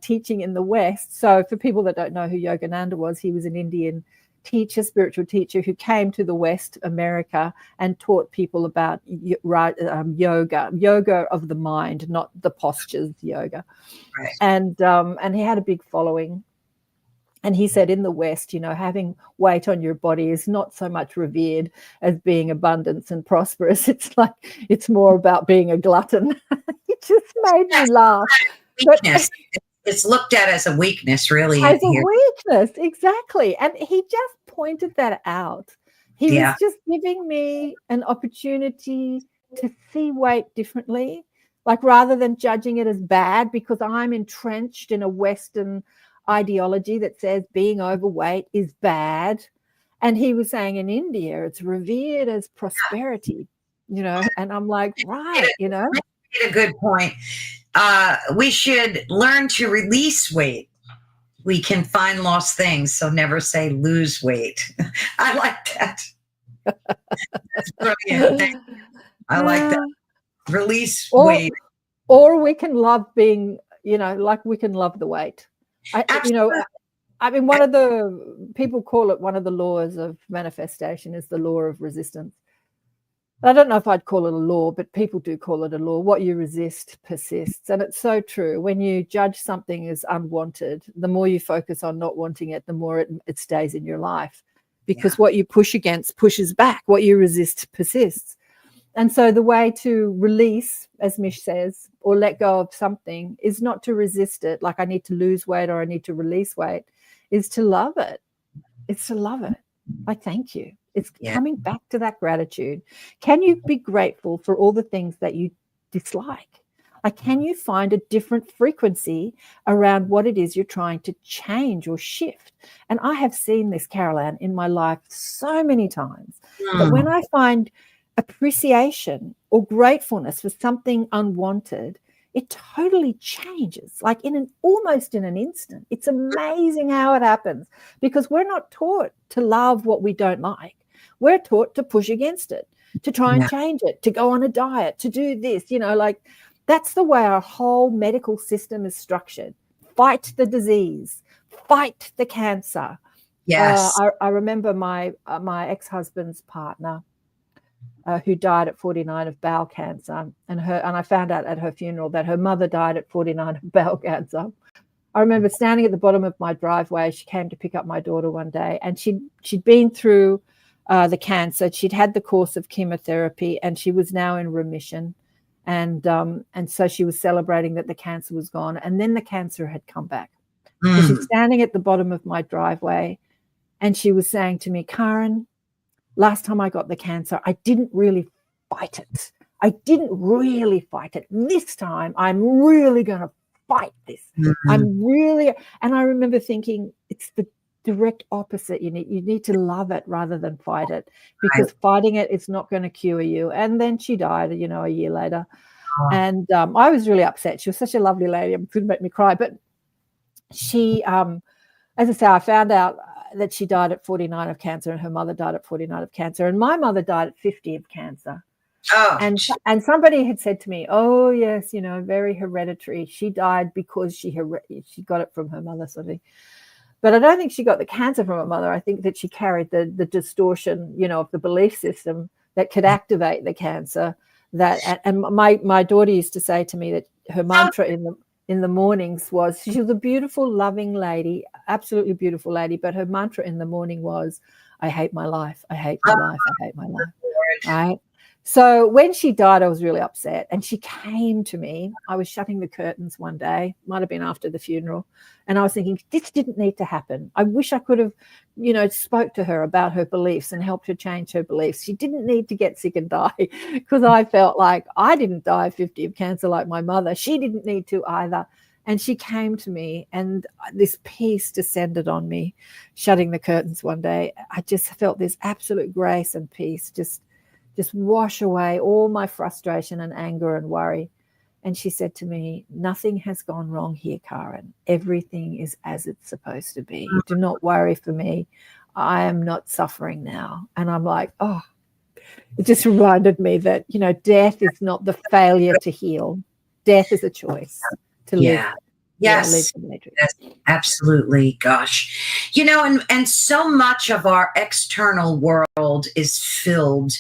Speaker 2: teaching in the West, so for people that don't know who Yogananda was, he was an Indian teacher, spiritual teacher, who came to the West, America, and taught people about yoga of the mind, not the postures yoga.
Speaker 1: Right.
Speaker 2: And he had a big following. And he said in the West, having weight on your body is not so much revered as being abundance and prosperous. It's more about being a glutton. It just made me laugh.
Speaker 1: Weakness. It's looked at as a weakness, really.
Speaker 2: As a weakness, exactly. And he just pointed that out. He was just giving me an opportunity to see weight differently, like rather than judging it as bad because I'm entrenched in a Western ideology that says being overweight is bad. And he was saying in India it's revered as prosperity, and I'm like, right,
Speaker 1: You made a good point. We should learn to release weight. We can find lost things, so never say lose weight. I like that. That's brilliant. I like that. Release weight.
Speaker 2: Or we can love being, like we can love the weight. One of the people call it one of the laws of manifestation is the law of resistance. I don't know if I'd call it a law, but people do call it a law. What you resist persists. And it's so true. When you judge something as unwanted, the more you focus on not wanting it, the more it stays in your life. Because what you push against pushes back. What you resist persists. And so the way to release, as Mish says, or let go of something is not to resist it, like I need to lose weight or I need to release weight, is to love it. It's to love it. Like, thank you. It's coming back to that gratitude. Can you be grateful for all the things that you dislike? Like, can you find a different frequency around what it is you're trying to change or shift? And I have seen this, KAren, in my life so many times that when I find appreciation or gratefulness for something unwanted, it totally changes, like almost in an instant. It's amazing how it happens because we're not taught to love what we don't like. We're taught to push against it, to try and change it, to go on a diet, to do this, like that's the way our whole medical system is structured. Fight the disease, fight the cancer.
Speaker 1: Yes.
Speaker 2: I remember my ex-husband's partner, who died at 49 of bowel cancer. And I found out at her funeral that her mother died at 49 of bowel cancer. I remember standing at the bottom of my driveway. She came to pick up my daughter one day, and she'd been through the cancer. She'd had the course of chemotherapy, and she was now in remission. And so she was celebrating that the cancer was gone. And then the cancer had come back. So she's standing at the bottom of my driveway, and she was saying to me, KAren, last time I got the cancer, I didn't really fight it. This time, I'm really going to fight this. And I remember thinking, it's the direct opposite. You need to love it rather than fight it, because fighting it is not going to cure you. And then she died, a year later. And I was really upset. She was such a lovely lady. It couldn't make me cry. But she, as I say, I found out that she died at 49 of cancer, and her mother died at 49 of cancer, and my mother died at 50 of cancer. And somebody had said to me, oh yes, very hereditary. She died because she got it from her mother, sort of thing. But I don't think she got the cancer from her mother. I think that she carried the distortion, of the belief system that could activate the cancer. And my daughter used to say to me that her mantra in the mornings was, she was a beautiful, loving lady, absolutely beautiful lady, but her mantra in the morning was, I hate my life, I hate my life, I hate my life. Right? So when she died, I was really upset. And she came to me. I was shutting the curtains one day, might have been after the funeral. And I was thinking, this didn't need to happen. I wish I could have, spoke to her about her beliefs and helped her change her beliefs. She didn't need to get sick and die, because I felt like I didn't die of 50 of cancer like my mother. She didn't need to either. And she came to me, and this peace descended on me, shutting the curtains one day. I just felt this absolute grace and peace just wash away all my frustration and anger and worry. And she said to me, nothing has gone wrong here, Karen. Everything is as it's supposed to be. Do not worry for me. I am not suffering now. And I'm like, oh, it just reminded me that, death is not the failure to heal. Death is a choice to live.
Speaker 1: Yes. Yes, absolutely. Gosh, and so much of our external world is filled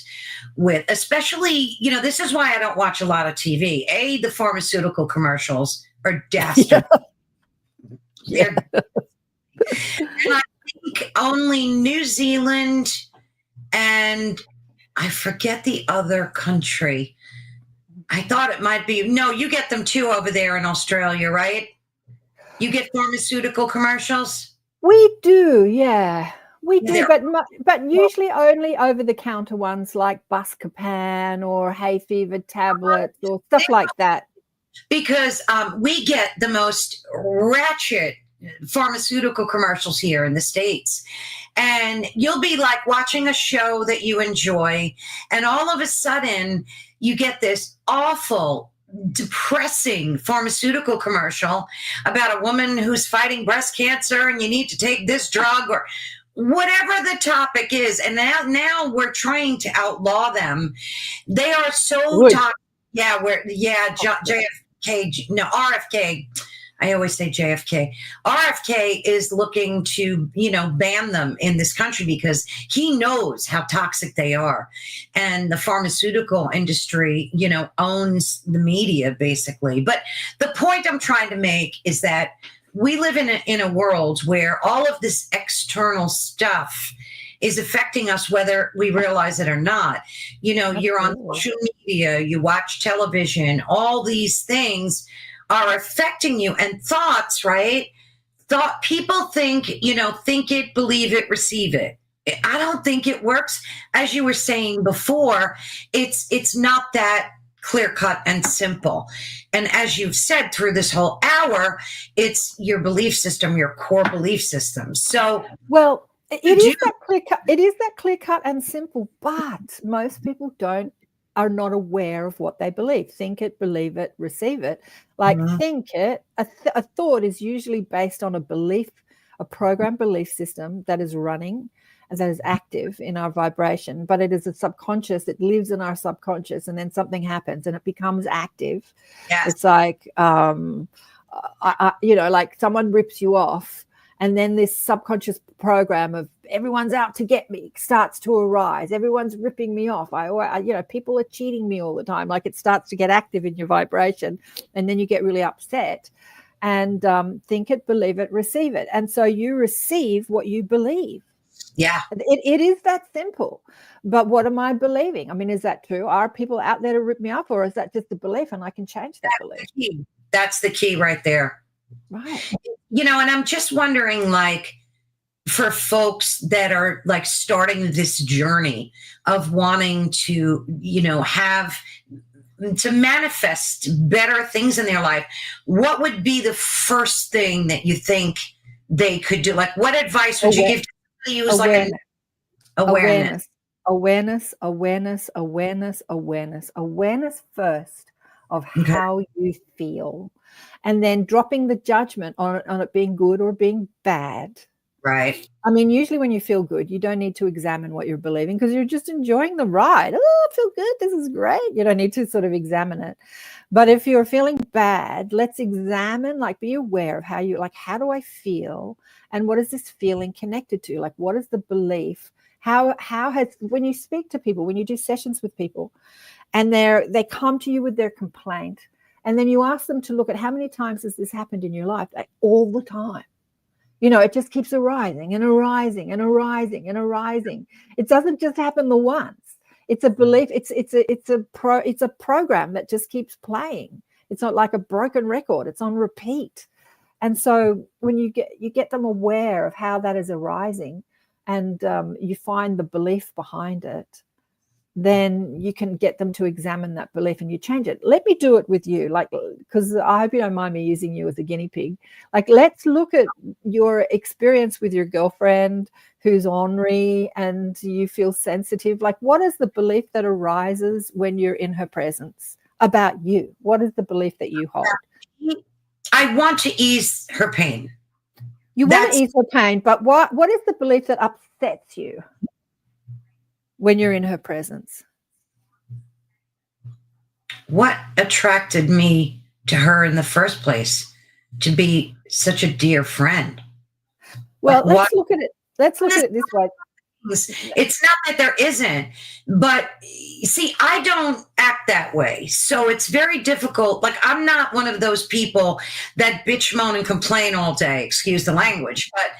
Speaker 1: with, especially, this is why I don't watch a lot of TV. The pharmaceutical commercials are dastardly. Yeah. And I think only New Zealand and I forget the other country. I thought it might be, no, you get them too over there in Australia, right? You get pharmaceutical commercials?
Speaker 2: We do, yeah. We do, but usually only over-the-counter ones like Buscopan or hay fever tablets or stuff like that.
Speaker 1: Because we get the most ratchet pharmaceutical commercials here in the States. And you'll be like watching a show that you enjoy, and all of a sudden you get this awful, depressing pharmaceutical commercial about a woman who's fighting breast cancer and you need to take this drug or whatever the topic is. And now we're trying to outlaw them. They are so toxic. JFK, no, RFK. I always say JFK. RFK is looking to, ban them in this country because he knows how toxic they are. And the pharmaceutical industry, owns the media basically. But the point I'm trying to make is that we live in a world where all of this external stuff is affecting us, whether we realize it or not. You're on social media, you watch television, all these things are affecting you, and thoughts, right? People think, think it, believe it, receive it. I don't think it works. As you were saying before, it's not that clear cut and simple. And as you've said through this whole hour, it's your belief system, your core belief system. So,
Speaker 2: well, it is that clear cut and simple, but most people are not aware of what they believe. Think it, believe it, receive it. Like think it, a thought is usually based on a belief, a program belief system that is running and that is active in our vibration, but it is a subconscious that lives in our subconscious, and then something happens and it becomes active. Yes. It's like, like someone rips you off, and then this subconscious program of everyone's out to get me starts to arise. Everyone's ripping me off. People are cheating me all the time. Like it starts to get active in your vibration, and then you get really upset. And think it, believe it, receive it. And so you receive what you believe.
Speaker 1: Yeah.
Speaker 2: It is that simple. But what am I believing? I mean, is that true? Are people out there to rip me off, or is that just a belief and I can change that belief?
Speaker 1: That's the key right there.
Speaker 2: Right.
Speaker 1: And I'm just wondering, like, for folks that are like starting this journey of wanting to, have to manifest better things in their life, what would be the first thing that you think they could do? Like, what advice would you give to somebody who's like awareness? Awareness
Speaker 2: first of how you feel, and then dropping the judgment on it being good or being bad.
Speaker 1: Right.
Speaker 2: I mean, usually when you feel good, you don't need to examine what you're believing because you're just enjoying the ride. Oh, I feel good. This is great. You don't need to sort of examine it. But if you're feeling bad, let's examine, like, be aware of how do I feel? And what is this feeling connected to? Like, what is the belief? How has, when you speak to people, when you do sessions with people, and they come to you with their complaint, and then you ask them to look at how many times has this happened in your life? Like, all the time. It just keeps arising and arising and arising and arising. It doesn't just happen the once. It's a belief. It's a program that just keeps playing. It's not like a broken record. It's on repeat. And so when you get them aware of how that is arising, and you find the belief behind it, then you can get them to examine that belief and you change it. Let me do it with you, like, because I hope you don't mind me using you as a guinea pig. Like, let's look at your experience with your girlfriend who's ornery and you feel sensitive. Like, what is the belief that arises when you're in her presence about you? What is the belief that you hold?
Speaker 1: I want to ease her pain.
Speaker 2: You want to ease her pain, but what is the belief that upsets you when you're in her presence?
Speaker 1: What attracted me to her in the first place? To be such a dear friend.
Speaker 2: Well, let's look at it this way.
Speaker 1: It's not that there isn't, but see, I don't act that way. So it's very difficult. Like, I'm not one of those people that bitch, moan, and complain all day, excuse the language, but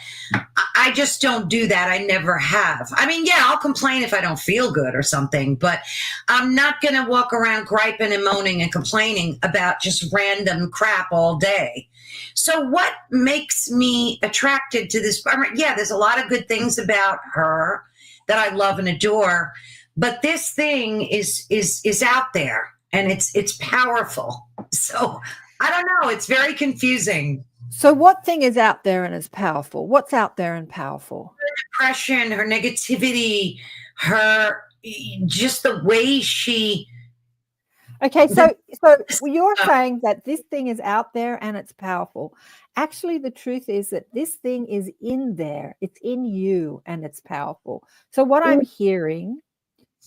Speaker 1: I just don't do that. I never have. I mean, yeah, I'll complain if I don't feel good or something, but I'm not going to walk around griping and moaning and complaining about just random crap all day. So what makes me attracted to this? Yeah, there's a lot of good things about her that I love and adore, but this thing is out there and it's powerful. So I don't know. It's very confusing.
Speaker 2: So what thing is out there and is powerful? What's out there and powerful?
Speaker 1: Her depression, her negativity, her just the way she.
Speaker 2: Okay, so you're saying that this thing is out there and it's powerful. Actually, the truth is that this thing is in there. It's in you and it's powerful. So what I'm hearing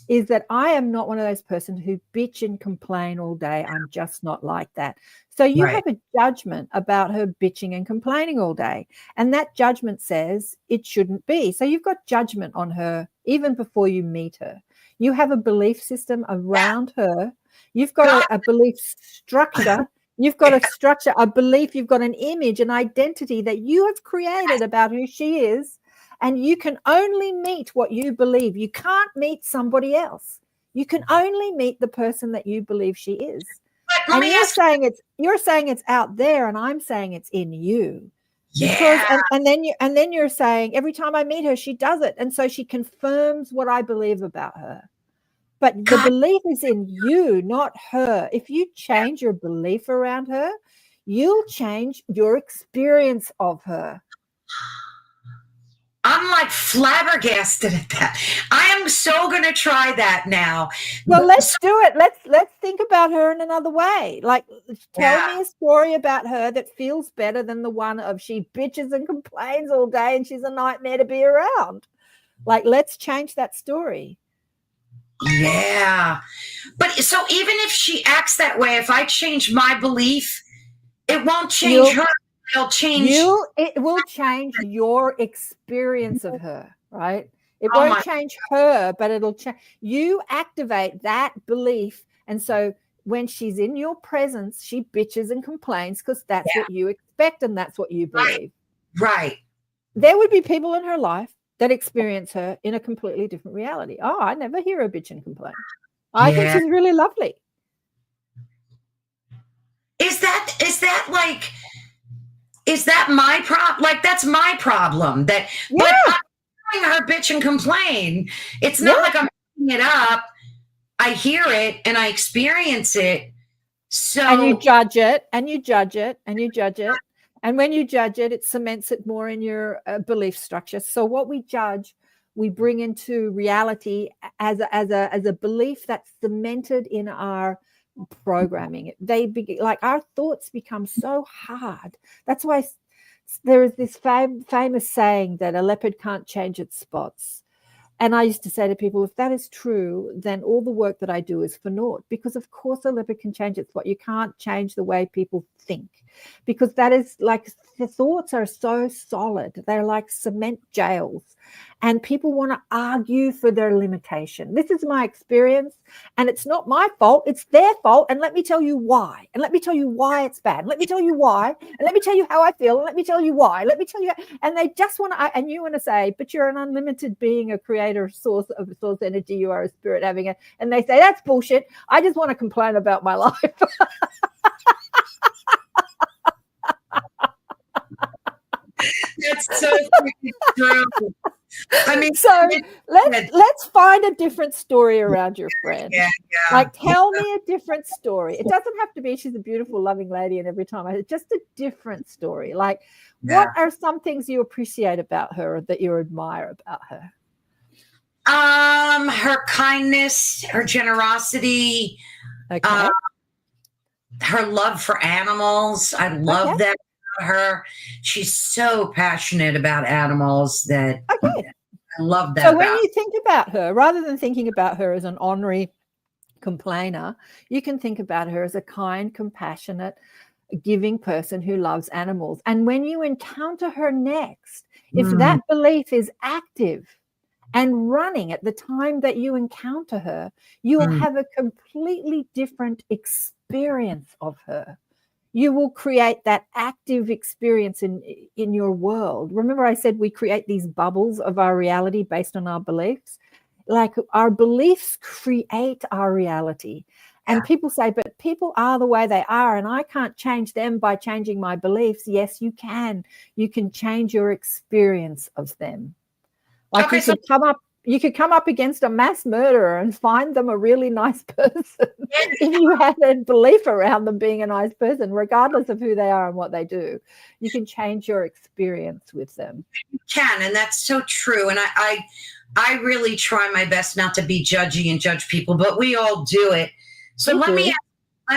Speaker 2: is that I am not one of those persons who bitch and complain all day. I'm just not like that. So you have a judgment about her bitching and complaining all day. And that judgment says it shouldn't be. So you've got judgment on her even before you meet her. You have a belief system around her. You've got a belief structure. You've got a structure, a belief. You've got an image, an identity that you have created about who she is. And you can only meet what you believe. You can't meet somebody else. You can only meet the person that you believe she is. And you're saying it's out there, and I'm saying it's in you.
Speaker 1: Yeah.
Speaker 2: Because, and then you're saying every time I meet her, she does it, and so she confirms what I believe about her. But the belief is in you, not her. If you change your belief around her, you'll change your experience of her.
Speaker 1: I'm like flabbergasted at that. I am so going to try that now.
Speaker 2: Well, let's do it. Let's think about her in another way. Like, tell me a story about her that feels better than the one of she bitches and complains all day and she's a nightmare to be around. Like, let's change that story.
Speaker 1: Yeah. But so even if she acts that way, if I change my belief, it won't change her. It'll change.
Speaker 2: It will change your experience of her, right? It won't change her, but it'll change. You activate that belief. And so when she's in your presence, she bitches and complains because that's what you expect and that's what you believe.
Speaker 1: Right.
Speaker 2: There would be people in her life that experience her in a completely different reality. Oh, I never hear her bitch and complain. I think she's really lovely.
Speaker 1: Is that my problem? Like, that's my problem. But I'm hearing her bitch and complain. It's not like I'm picking it up. I hear it and I experience it. So
Speaker 2: and you judge it, and you judge it, and you judge it. And when you judge it, it cements it more in your belief structure. So what we judge, we bring into reality as a belief that's cemented in our programming. Like our thoughts become so hard. That's why there is this famous saying that a leopard can't change its spots. And I used to say to people, if that is true, then all the work that I do is for naught, because of course a leopard can change its spot. You can't change the way people think, because that is like the thoughts are so solid. They're like cement jails. and people want to argue for their limitation. This is my experience, and it's not my fault. It's their fault. And let me tell you why. And let me tell you why it's bad. And let me tell you why. And let me tell you how I feel. And let me tell you why. Let me tell you. And they just want to, and you want to say, but you're an unlimited being, a creator, source of source energy. You are a spirit having it. And they say, that's bullshit. I just want to complain about my life.
Speaker 1: That's so freaking true. I mean,
Speaker 2: so let's find a different story around your friend.
Speaker 1: Yeah.
Speaker 2: Like, tell me a different story. It doesn't have to be she's a beautiful, loving lady, and every time just a different story. Like, what are some things you appreciate about her, or that you admire about her?
Speaker 1: Her kindness, her generosity,
Speaker 2: Okay.
Speaker 1: her love for animals. I love that about her. She's so passionate about animals that I love that.
Speaker 2: So when you think about her, rather than thinking about her as an ornery complainer, you can think about her as a kind, compassionate, giving person who loves animals. And when you encounter her next, if that belief is active and running at the time that you encounter her, you will have a completely different experience of her. You will create that active experience in your world. Remember, I said we create these bubbles of our reality based on our beliefs. Like, our beliefs create our reality. And people say, but people are the way they are, and I can't change them by changing my beliefs. Yes, you can. You can change your experience of them. Like, you could come up against a mass murderer and find them a really nice person if you had a belief around them being a nice person, regardless of who they are and what they do. You can change your experience with them.
Speaker 1: You can, and that's so true. And I really try my best not to be judgy and judge people, but we all do it. So let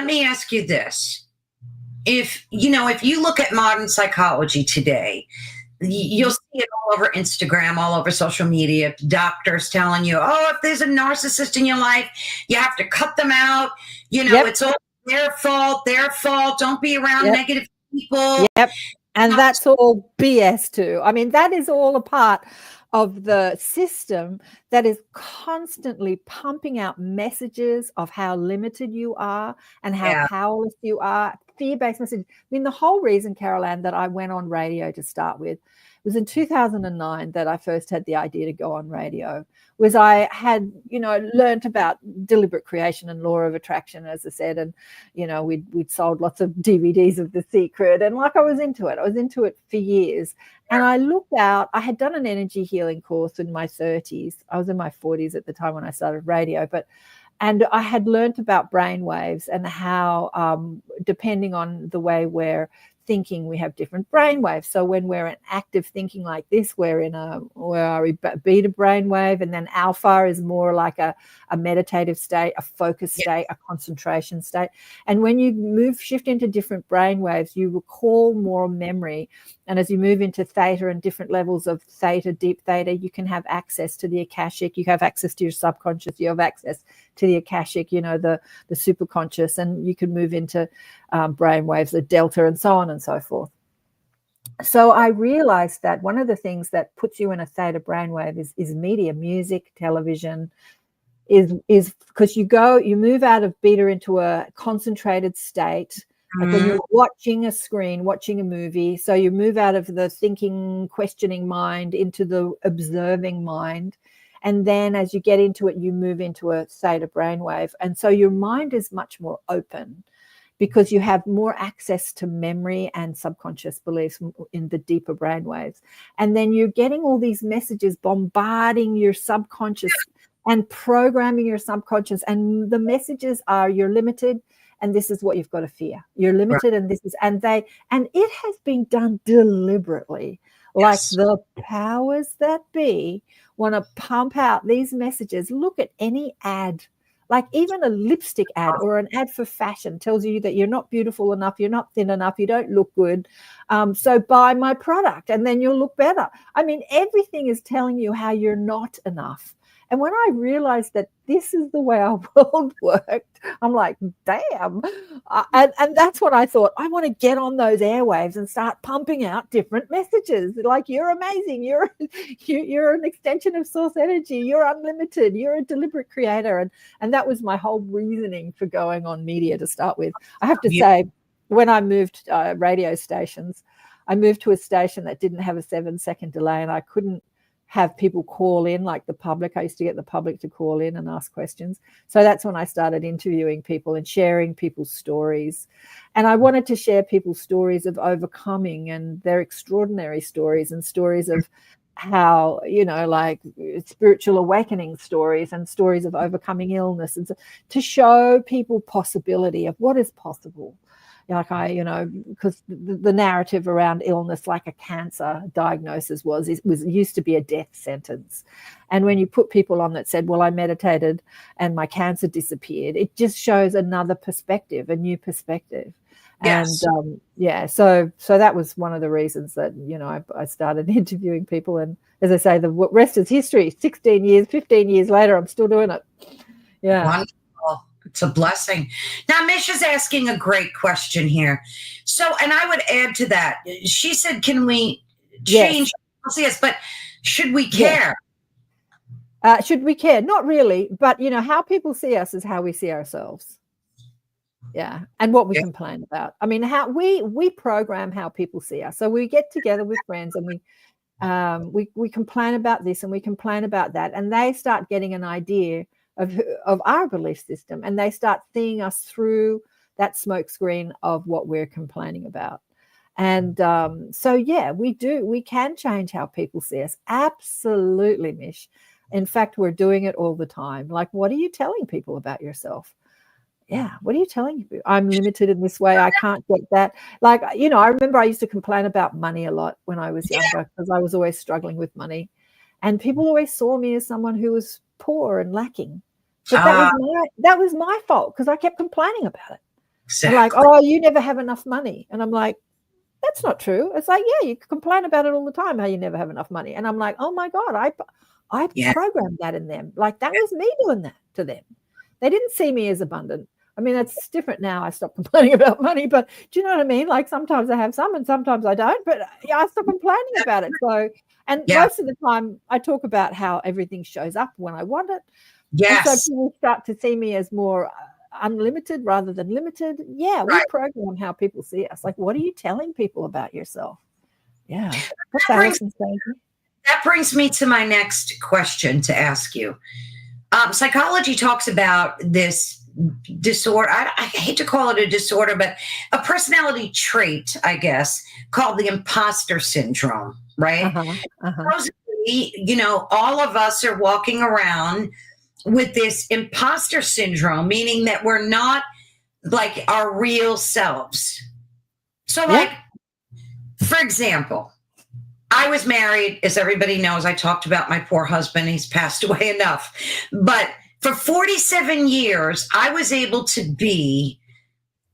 Speaker 1: me ask you this. If you look at modern psychology today, you'll see it all over Instagram, all over social media, doctors telling you, oh, if there's a narcissist in your life, you have to cut them out. It's all their fault. Don't be around negative people.
Speaker 2: Yep. And that's all BS too. I mean, that is all a part of the system that is constantly pumping out messages of how limited you are and how powerless you are. Fear-based messages. I mean, the whole reason, Carol Ann, that I went on radio to start with was in 2009 that I first had the idea to go on radio. Was I had, learned about deliberate creation and law of attraction, as I said, and, we'd sold lots of DVDs of The Secret, and I was into it. I was into it for years. And I looked out, I had done an energy healing course in my 30s. I was in my 40s at the time when I started radio, and I had learned about brain waves and how, depending on the way we're thinking, we have different brain waves. So when we're in active thinking like this, we're in beta brain wave, and then alpha is more like a meditative state, a focus state, a concentration state. And when you shift into different brain waves, you recall more memory. And as you move into theta and different levels of theta, deep theta, you can have access to the Akashic, you have access to your subconscious, you have access to the Akashic, the superconscious, and you can move into brain waves, the delta, and so on and so forth. So I realized that one of the things that puts you in a theta brainwave is media, music, television, is because you move out of beta into a concentrated state. Like when you're watching a screen, watching a movie, so you move out of the thinking, questioning mind into the observing mind. And then as you get into it, you move into a theta brainwave. And so your mind is much more open because you have more access to memory and subconscious beliefs in the deeper brainwaves. And then you're getting all these messages bombarding your subconscious and programming your subconscious. And the messages are, you're limited, and this is what you've got to fear. You're limited, and this is, and it has been done deliberately. Like the powers that be want to pump out these messages. Look at any ad, like even a lipstick ad or an ad for fashion tells you that you're not beautiful enough, you're not thin enough, you don't look good. So buy my product and then you'll look better. I mean, everything is telling you how you're not enough. And when I realized that this is the way our world worked, I'm like, damn. And that's when I thought, I want to get on those airwaves and start pumping out different messages. Like, you're amazing. You're an extension of source energy. You're unlimited. You're a deliberate creator. And that was my whole reasoning for going on media to start with. I have to say, when I moved radio stations, I moved to a station that didn't have a 7-second delay, and I couldn't have people call in like the public. I used to get the public to call in and ask questions. So that's when I started interviewing people and sharing people's stories. And I wanted to share people's stories of overcoming and their extraordinary stories, and stories of how, like spiritual awakening stories and stories of overcoming illness, and so, to show people possibility of what is possible. Like because the narrative around illness, like a cancer diagnosis, used to be a death sentence. And when you put people on that said, well, I meditated and my cancer disappeared, it just shows another perspective, a new perspective.
Speaker 1: Yes.
Speaker 2: And so that was one of the reasons that, I started interviewing people. And as I say, the rest is history. 16 years, 15 years later, I'm still doing it. Yeah.
Speaker 1: Wonderful. It's a blessing. Now, Misha's asking a great question here. So, and I would add to that. She said, can we change? Yes, but should we care?
Speaker 2: Should we care? Not really. But, how people see us is how we see ourselves. Yeah. And what we complain about. I mean, how we program how people see us. So we get together with friends and we complain about this and we complain about that. And they start getting an idea of our belief system, and they start seeing us through that smoke screen of what we're complaining about. And we can change how people see us. Absolutely, Mish. In fact, we're doing it all the time. Like, what are you telling people about yourself? Yeah, what are you telling people? I'm limited in this way. I can't get that. Like, I remember I used to complain about money a lot when I was younger, because I was always struggling with money. And people always saw me as someone who was poor and lacking. But that was my fault, because I kept complaining about it.
Speaker 1: Exactly.
Speaker 2: Like, oh, you never have enough money. And I'm like, that's not true. It's like, yeah, you complain about it all the time, how you never have enough money. And I'm like, oh my God, I programmed that in them. Like, that was me doing that to them. They didn't see me as abundant. I mean, that's different now. I stopped complaining about money, but do you know what I mean? Like, sometimes I have some and sometimes I don't, but I stop complaining about it. So, and most of the time I talk about how everything shows up when I want it.
Speaker 1: Yes.
Speaker 2: And so people start to see me as more unlimited rather than limited. Yeah, we program how people see us. Like, what are you telling people about yourself? Yeah.
Speaker 1: That brings me to my next question to ask you. Psychology talks about this disorder. I hate to call it a disorder, but a personality trait, I guess, called the imposter syndrome, right? Supposedly, all of us are walking around with this imposter syndrome, meaning that we're not like our real selves. So, like, for example, I was married, as everybody knows. I talked about my poor husband. He's passed away enough. But for 47 years, I was able to be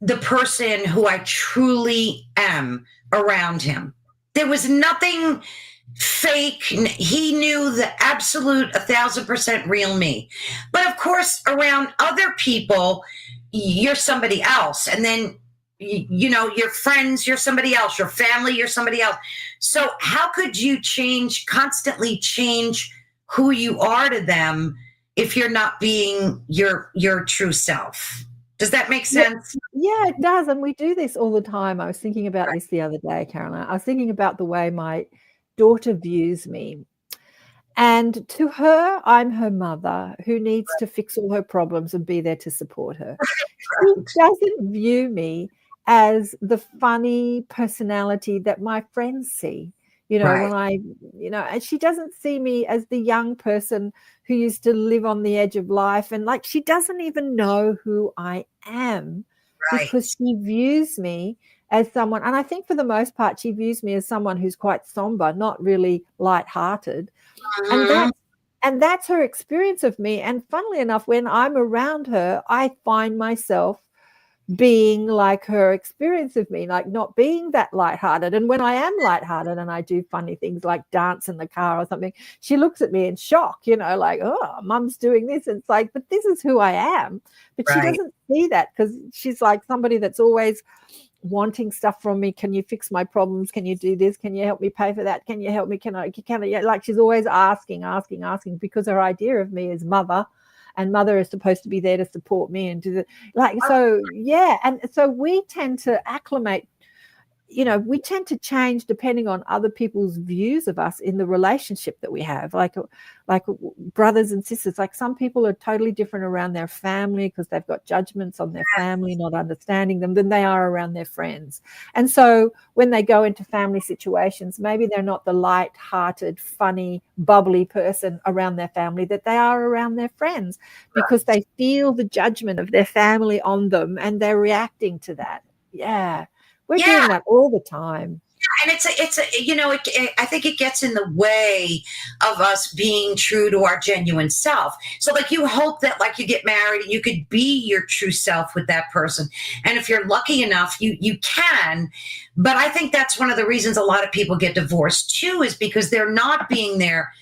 Speaker 1: the person who I truly am around him. There was nothing fake. He knew the absolute 1,000% real me. But of course, around other people, you're somebody else. And then, your friends, you're somebody else. Your family, you're somebody else. So how could you constantly change who you are to them if you're not being your true self? Does that make sense?
Speaker 2: Yeah, it does. And we do this all the time. I was thinking about this the other day, Caroline. I was thinking about the way my daughter views me. And to her, I'm her mother who needs to fix all her problems and be there to support her. She doesn't view me as the funny personality that my friends see. When and she doesn't see me as the young person who used to live on the edge of life. And like, she doesn't even know who I am because she views me as someone, and I think for the most part, she views me as someone who's quite somber, not really lighthearted. And that's her experience of me. And funnily enough, when I'm around her, I find myself being like her experience of me, like not being that lighthearted. And when I am lighthearted and I do funny things like dance in the car or something, she looks at me in shock, like, oh, mum's doing this. And it's like, but this is who I am. But she
Speaker 1: Right.
Speaker 2: doesn't see that because she's like somebody that's always wanting stuff from me. Can you fix my problems? Can you do this? Can you help me pay for that? Can you help me? Can I, like she's always asking, because her idea of me is mother, and mother is supposed to be there to support me and do the so yeah. And so we tend to acclimate, we tend to change depending on other people's views of us in the relationship that we have, like brothers and sisters. Like some people are totally different around their family because they've got judgments on their family, not understanding them, than they are around their friends. And so when they go into family situations, maybe they're not the light-hearted, funny, bubbly person around their family that they are around their friends, because they feel the judgment of their family on them and they're reacting to that. Yeah. We're doing that all the time.
Speaker 1: And I think it gets in the way of us being true to our genuine self. So like you hope that like you get married and you could be your true self with that person. And if you're lucky enough, you can. But I think that's one of the reasons a lot of people get divorced too, is because they're not being their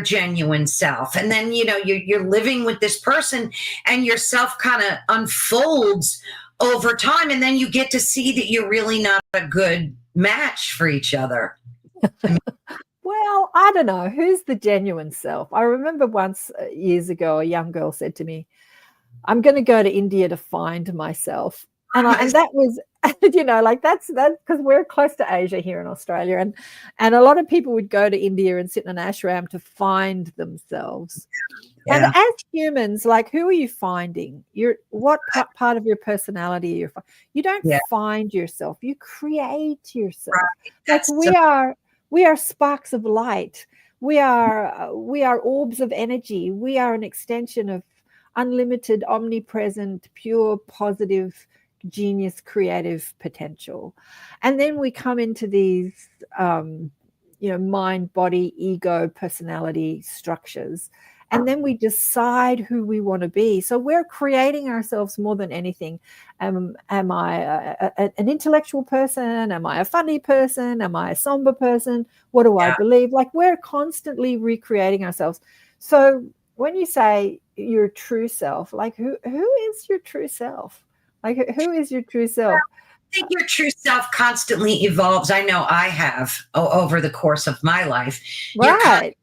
Speaker 1: genuine self. And then, you're living with this person and your self kind of unfolds over time, and then you get to see that you're really not a good match for each other.
Speaker 2: Well, I don't know. Who's the genuine self? I remember once years ago, a young girl said to me, I'm going to go to India to find myself. And that was, that's because we're close to Asia here in Australia. And a lot of people would go to India and sit in an ashram to find themselves. Yeah. And as humans, like, who are you finding? What part of your personality are you? You don't find yourself. You create yourself. Right. Like we are sparks of light. We are orbs of energy. We are an extension of unlimited, omnipresent, pure, positive, genius, creative potential. And then we come into these, mind, body, ego, personality structures. And then we decide who we want to be. So we're creating ourselves more than anything. Am I an intellectual person? Am I a funny person? Am I a somber person? What do I believe? Like, we're constantly recreating ourselves. So when you say your true self, like who is your true self? Like, who is your true self?
Speaker 1: I think your true self constantly evolves. I know I have over the course of my life.
Speaker 2: Right.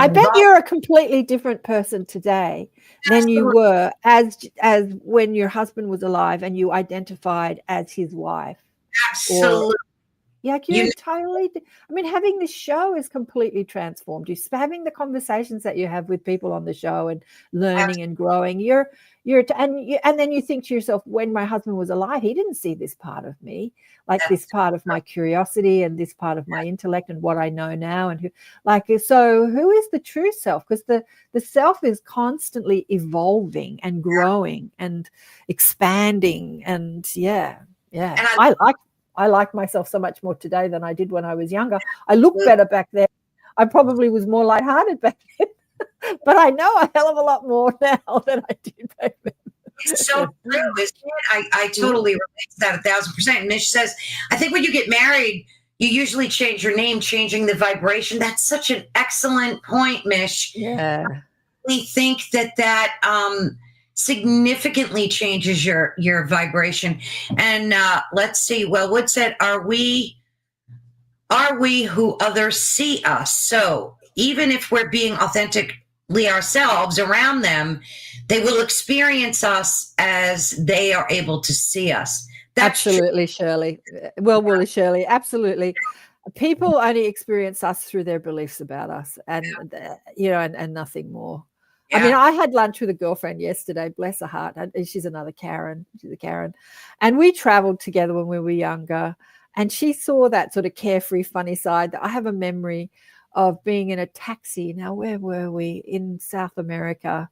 Speaker 2: I bet you're a completely different person today than you were as when your husband was alive and you identified as his wife.
Speaker 1: Absolutely.
Speaker 2: You're totally, having this show is completely transformed you. Having the conversations that you have with people on the show and learning and growing, and then you think to yourself, when my husband was alive, he didn't see this part of me, like this part of my curiosity and this part of my intellect and what I know now. And so who is the true self? Because the self is constantly evolving and growing and expanding. And And I like myself so much more today than I did when I was younger. I look better back then. I probably was more lighthearted back then, but I know a hell of a lot more now than I did back then.
Speaker 1: It's so true, isn't it? I totally relate to that 1,000%. Mish says, I think when you get married, you usually change your name, changing the vibration. That's such an excellent point, Mish.
Speaker 2: Yeah.
Speaker 1: We think that significantly changes your vibration. And let's see. Well, Wood said, are we who others see us? So even if we're being authentically ourselves around them, they will experience us as they are able to see us. That's
Speaker 2: absolutely true. Shirley. Well, Shirley, absolutely. People only experience us through their beliefs about us, and and nothing more. Yeah. I had lunch with a girlfriend yesterday, bless her heart. She's another Karen. She's a Karen. And we traveled together when we were younger. And she saw that sort of carefree, funny side. I have a memory of being in a taxi. Now, where were we? In South America.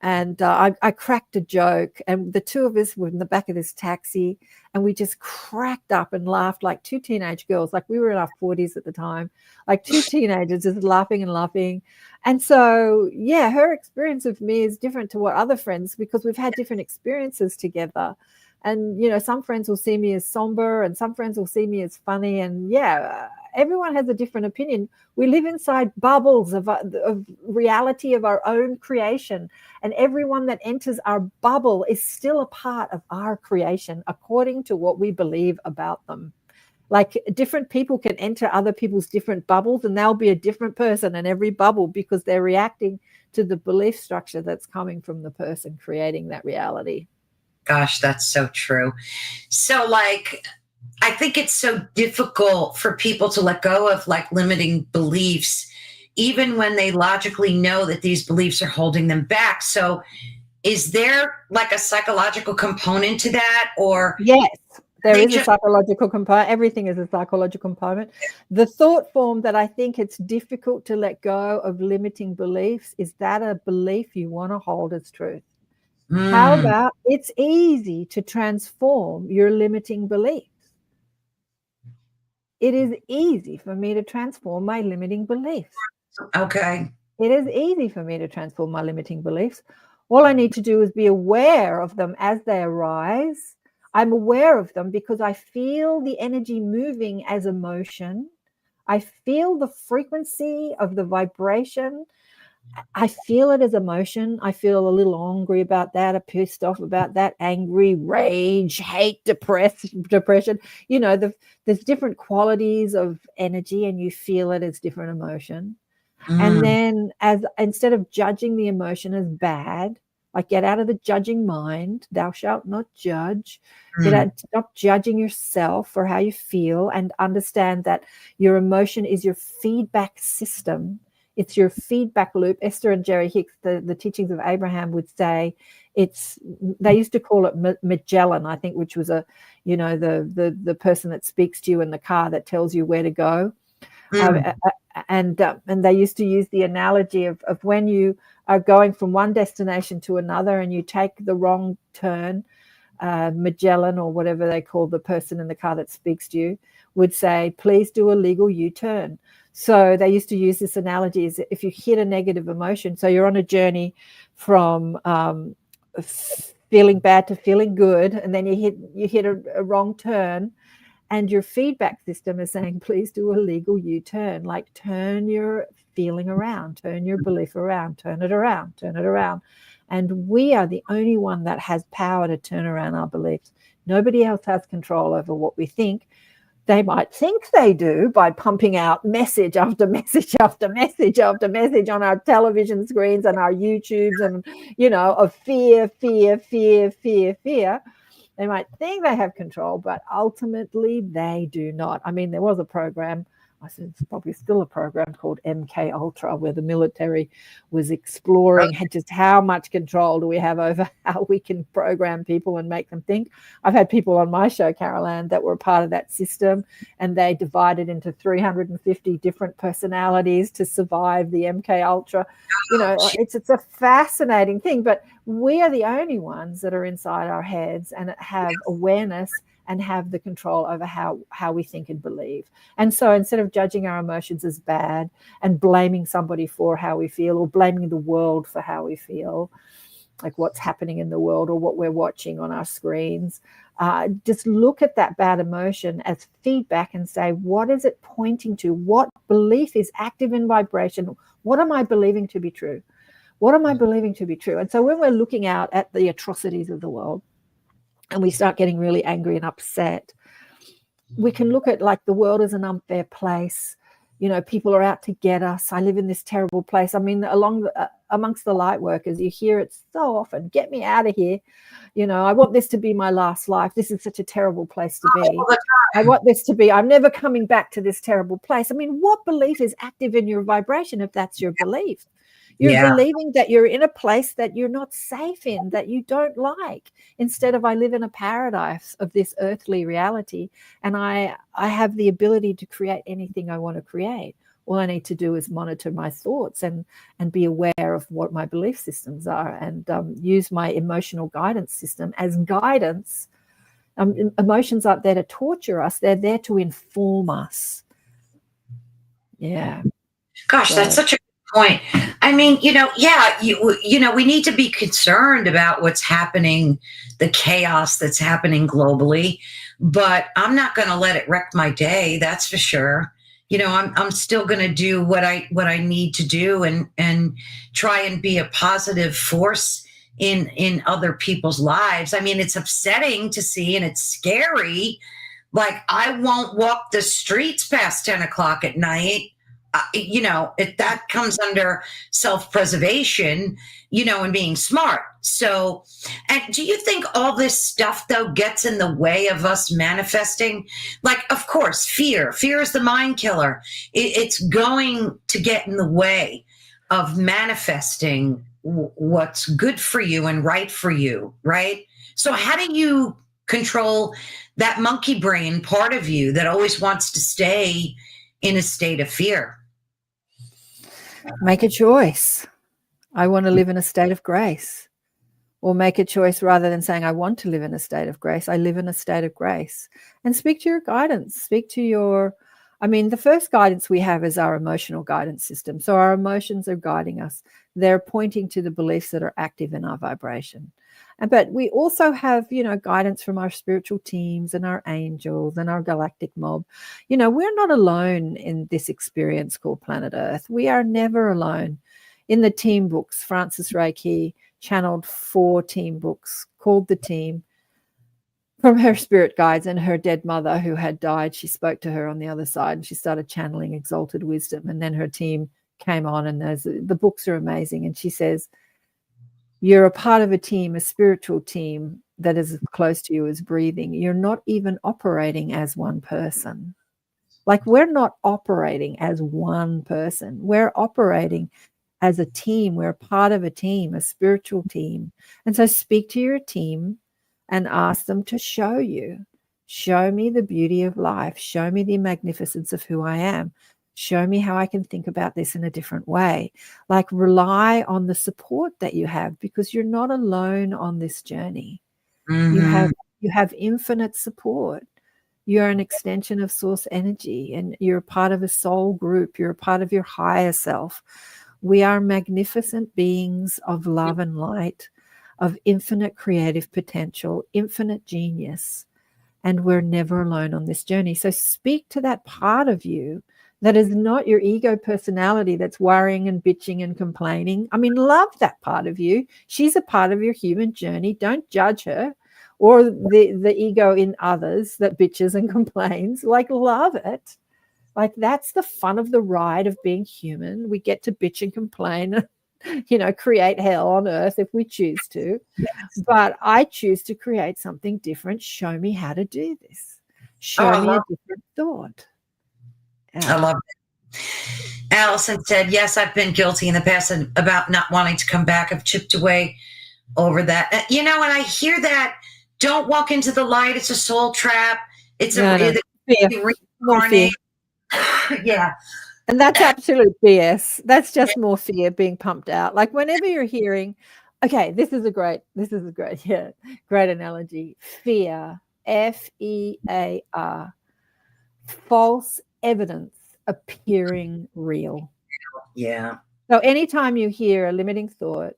Speaker 2: And I cracked a joke, and the two of us were in the back of this taxi, and we just cracked up and laughed like two teenage girls. Like, we were in our 40s at the time, like two teenagers just laughing and laughing. And so, her experience of me is different to what other friends, because we've had different experiences together. And, some friends will see me as somber and some friends will see me as funny. And everyone has a different opinion. We live inside bubbles of reality of our own creation. And everyone that enters our bubble is still a part of our creation according to what we believe about them. Like, different people can enter other people's different bubbles and they'll be a different person in every bubble because they're reacting to the belief structure that's coming from the person creating that reality.
Speaker 1: Gosh, that's so true. So, like, I think it's so difficult for people to let go of like limiting beliefs, even when they logically know that these beliefs are holding them back. So, is there like a psychological component to that, or
Speaker 2: yes, there is a psychological component? Everything is a psychological component. The thought form that I think it's difficult to let go of limiting beliefs is that a belief you want to hold as truth. How about it's easy to transform your limiting beliefs? It is easy for me to transform my limiting beliefs.
Speaker 1: Okay.
Speaker 2: It is easy for me to transform my limiting beliefs. All I need to do is be aware of them as they arise. I'm aware of them because I feel the energy moving as emotion. I feel the frequency of the vibration. I feel it as emotion. I feel a little angry about that, pissed off about that, angry, rage, hate, depression. There's different qualities of energy and you feel it as different emotion. And then instead of judging the emotion as bad, like, get out of the judging mind, thou shalt not judge. Stop judging yourself for how you feel and understand that your emotion is your feedback system. It's your feedback loop. Esther and Jerry Hicks, the teachings of Abraham, would say they used to call it Magellan, I think, which was the person that speaks to you in the car that tells you where to go. And they used to use the analogy of when you are going from one destination to another and you take the wrong turn, Magellan, or whatever they call the person in the car that speaks to you, would say, please do a legal U-turn. So they used to use this analogy as if you hit a negative emotion. So you're on a journey from feeling bad to feeling good, and then you hit a wrong turn, and your feedback system is saying, please do a legal U-turn, like turn your feeling around, turn your belief around, turn it around, turn it around. And we are the only one that has power to turn around our beliefs. Nobody else has control over what we think. They might think they do by pumping out message after message after message after message on our television screens and our YouTubes and, of fear, fear, fear, fear, fear. They might think they have control, but ultimately they do not. I mean, there was a program, I said it's probably still a program, called MK Ultra, where the military was exploring just how much control do we have over how we can program people and make them think. I've had people on my show, KAren, that were part of that system, and they divided into 350 different personalities to survive the MK Ultra. It's a fascinating thing, but we are the only ones that are inside our heads and have awareness and have the control over how we think and believe. And so instead of judging our emotions as bad and blaming somebody for how we feel, or blaming the world for how we feel, like what's happening in the world or what we're watching on our screens, just look at that bad emotion as feedback and say, what is it pointing to? What belief is active in vibration? What am I believing to be true? What am I believing to be true? And so when we're looking out at the atrocities of the world, and we start getting really angry and upset, we can look at like the world is an unfair place. People are out to get us. I live in this terrible place. I mean, amongst the light workers, you hear it so often, get me out of here. I want this to be my last life. This is such a terrible place to be. I want this to be, I'm never coming back to this terrible place. I mean, what belief is active in your vibration if that's your belief? You're believing that you're in a place that you're not safe in, that you don't like, instead of I live in a paradise of this earthly reality, and I have the ability to create anything I want to create. All I need to do is monitor my thoughts and be aware of what my belief systems are, and use my emotional guidance system as guidance. Emotions aren't there to torture us. They're there to inform us. Yeah.
Speaker 1: Gosh, that's such a point. I mean, yeah, we need to be concerned about what's happening, the chaos that's happening globally, but I'm not going to let it wreck my day. That's for sure. I'm still going to do what I need to do, and try and be a positive force in other people's lives. I mean, it's upsetting to see, and it's scary. Like, I won't walk the streets past 10 o'clock at night. That comes under self-preservation, and being smart. So, and do you think all this stuff, though, gets in the way of us manifesting? Like, of course, fear is the mind killer. It's going to get in the way of manifesting what's good for you and right for you, right? So how do you control that monkey brain part of you that always wants to stay in a state of fear?
Speaker 2: Make a choice. I want to live in a state of grace. Or make a choice, rather than saying I want to live in a state of grace, I live in a state of grace. And speak to your guidance. Speak to the first guidance we have is our emotional guidance system. So our emotions are guiding us. They're pointing to the beliefs that are active in our vibration. But we also have, guidance from our spiritual teams and our angels and our galactic mob. We're not alone in this experience called planet Earth. We are never alone. In the team books, Francis Reiki channeled 4 team books called The Team from her spirit guides, and her dead mother who had died. She spoke to her on the other side, and she started channeling exalted wisdom. And then her team came on, and the books are amazing. And she says, you're a part of a team, a spiritual team that is as close to you as breathing. You're not even operating as one person. Like, we're not operating as one person. We're operating as a team. We're part of a team, a spiritual team. And so speak to your team and ask them to show me the beauty of life. Show me the magnificence of who I am. Show me how I can think about this in a different way. Like, rely on the support that you have, because you're not alone on this journey.
Speaker 1: Mm-hmm.
Speaker 2: You have infinite support. You're an extension of source energy, and you're a part of a soul group. You're a part of your higher self. We are magnificent beings of love and light, of infinite creative potential, infinite genius, and we're never alone on this journey. So speak to that part of you that is not your ego personality that's worrying and bitching and complaining. I mean, love that part of you. She's a part of your human journey. Don't judge her, or the ego in others that bitches and complains. Like, love it. Like, that's the fun of the ride of being human. We get to bitch and complain, create hell on earth if we choose to.
Speaker 1: Yes.
Speaker 2: But I choose to create something different. Show me how to do this. Show me a different thought.
Speaker 1: I love it. Allison said, yes, I've been guilty in the past about not wanting to come back. I've chipped away over that. And I hear that, don't walk into the light. It's a soul trap. It's reincarnate. Yeah.
Speaker 2: And that's absolute BS. That's just more fear being pumped out. Like, whenever you're hearing, okay, this is a great analogy. Fear, FEAR, false evidence appearing real.
Speaker 1: Yeah.
Speaker 2: So anytime you hear a limiting thought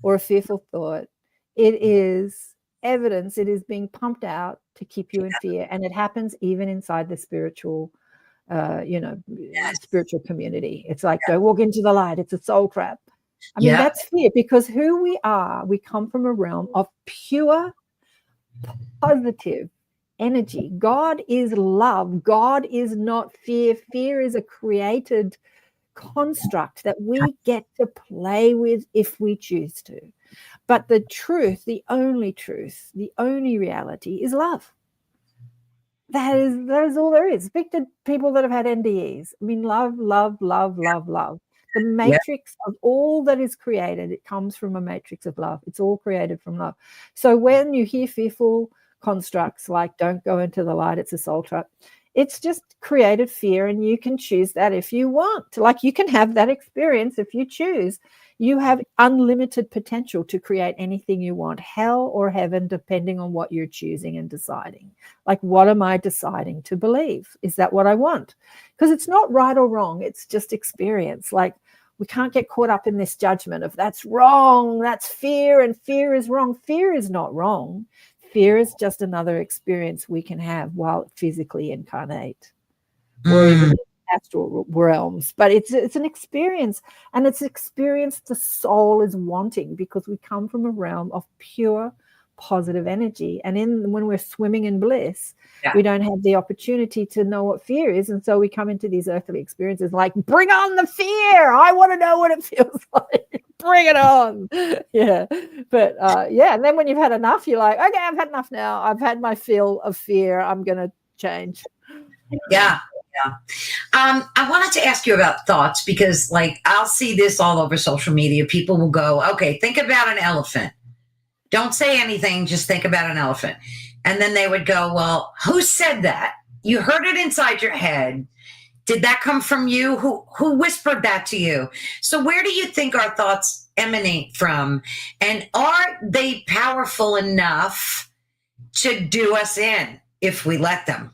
Speaker 2: or a fearful thought, it is evidence. It is being pumped out to keep you in fear. And it happens even inside the spiritual spiritual community. It's like, don't walk into the light. It's a soul trap. I mean, that's fear, because who we are, we come from a realm of pure, positive energy. God is love. God is not fear. Fear is a created construct that we get to play with if we choose to. But the truth, the only reality is love. That is all there is. Speak to people that have had NDEs. I mean, love, love, love, love, love. The matrix of all that is created, it comes from a matrix of love. It's all created from love. So when you hear fearful constructs like, don't go into the light, it's a soul trap, it's just created fear, and you can choose that if you want. Like, you can have that experience if you choose. You have unlimited potential to create anything you want, hell or heaven, depending on what you're choosing and deciding. Like, what am I deciding to believe? Is that what I want? Because it's not right or wrong. It's just experience. Like, we can't get caught up in this judgment of that's wrong, that's fear, and fear is wrong. Fear is not wrong. Fear is just another experience we can have while physically incarnate, or even in astral realms. But it's an experience, and it's an experience the soul is wanting, because we come from a realm of pure positive energy. And when we're swimming in bliss, we don't have the opportunity to know what fear is. And so we come into these earthly experiences like, bring on the fear. I want to know what it feels like. Bring it on. Yeah. But and then when you've had enough, you're like, okay, I've had enough now. I've had my fill of fear. I'm going to change.
Speaker 1: Yeah. I wanted to ask you about thoughts, because like I'll see this all over social media. People will go, okay, think about an elephant. Don't say anything, just think about an elephant. And then they would go, well, who said that? You heard it inside your head. Did that come from you? Who whispered that to you? So where do you think our thoughts emanate from? And are they powerful enough to do us in if we let them?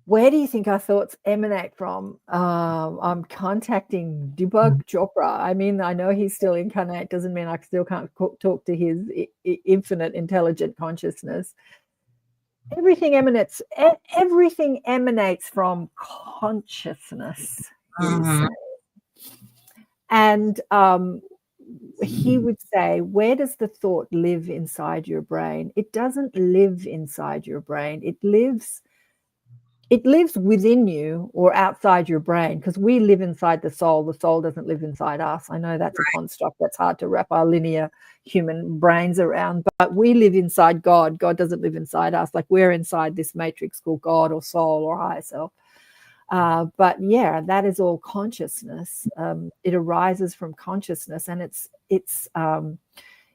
Speaker 2: Where do you think our thoughts emanate from? I'm contacting Deepak Chopra. I mean, I know he's still incarnate. Doesn't mean I still can't talk to his infinite intelligent consciousness. Everything emanates from consciousness. And he would say, where does the thought live inside your brain? It doesn't live inside your brain. It lives within you or outside your brain, because we live inside the soul. The soul doesn't live inside us. I know that's a construct that's hard to wrap our linear human brains around, but we live inside God. God doesn't live inside us. Like we're inside this matrix called God or soul or higher self. But yeah, that is all consciousness. It arises from consciousness, and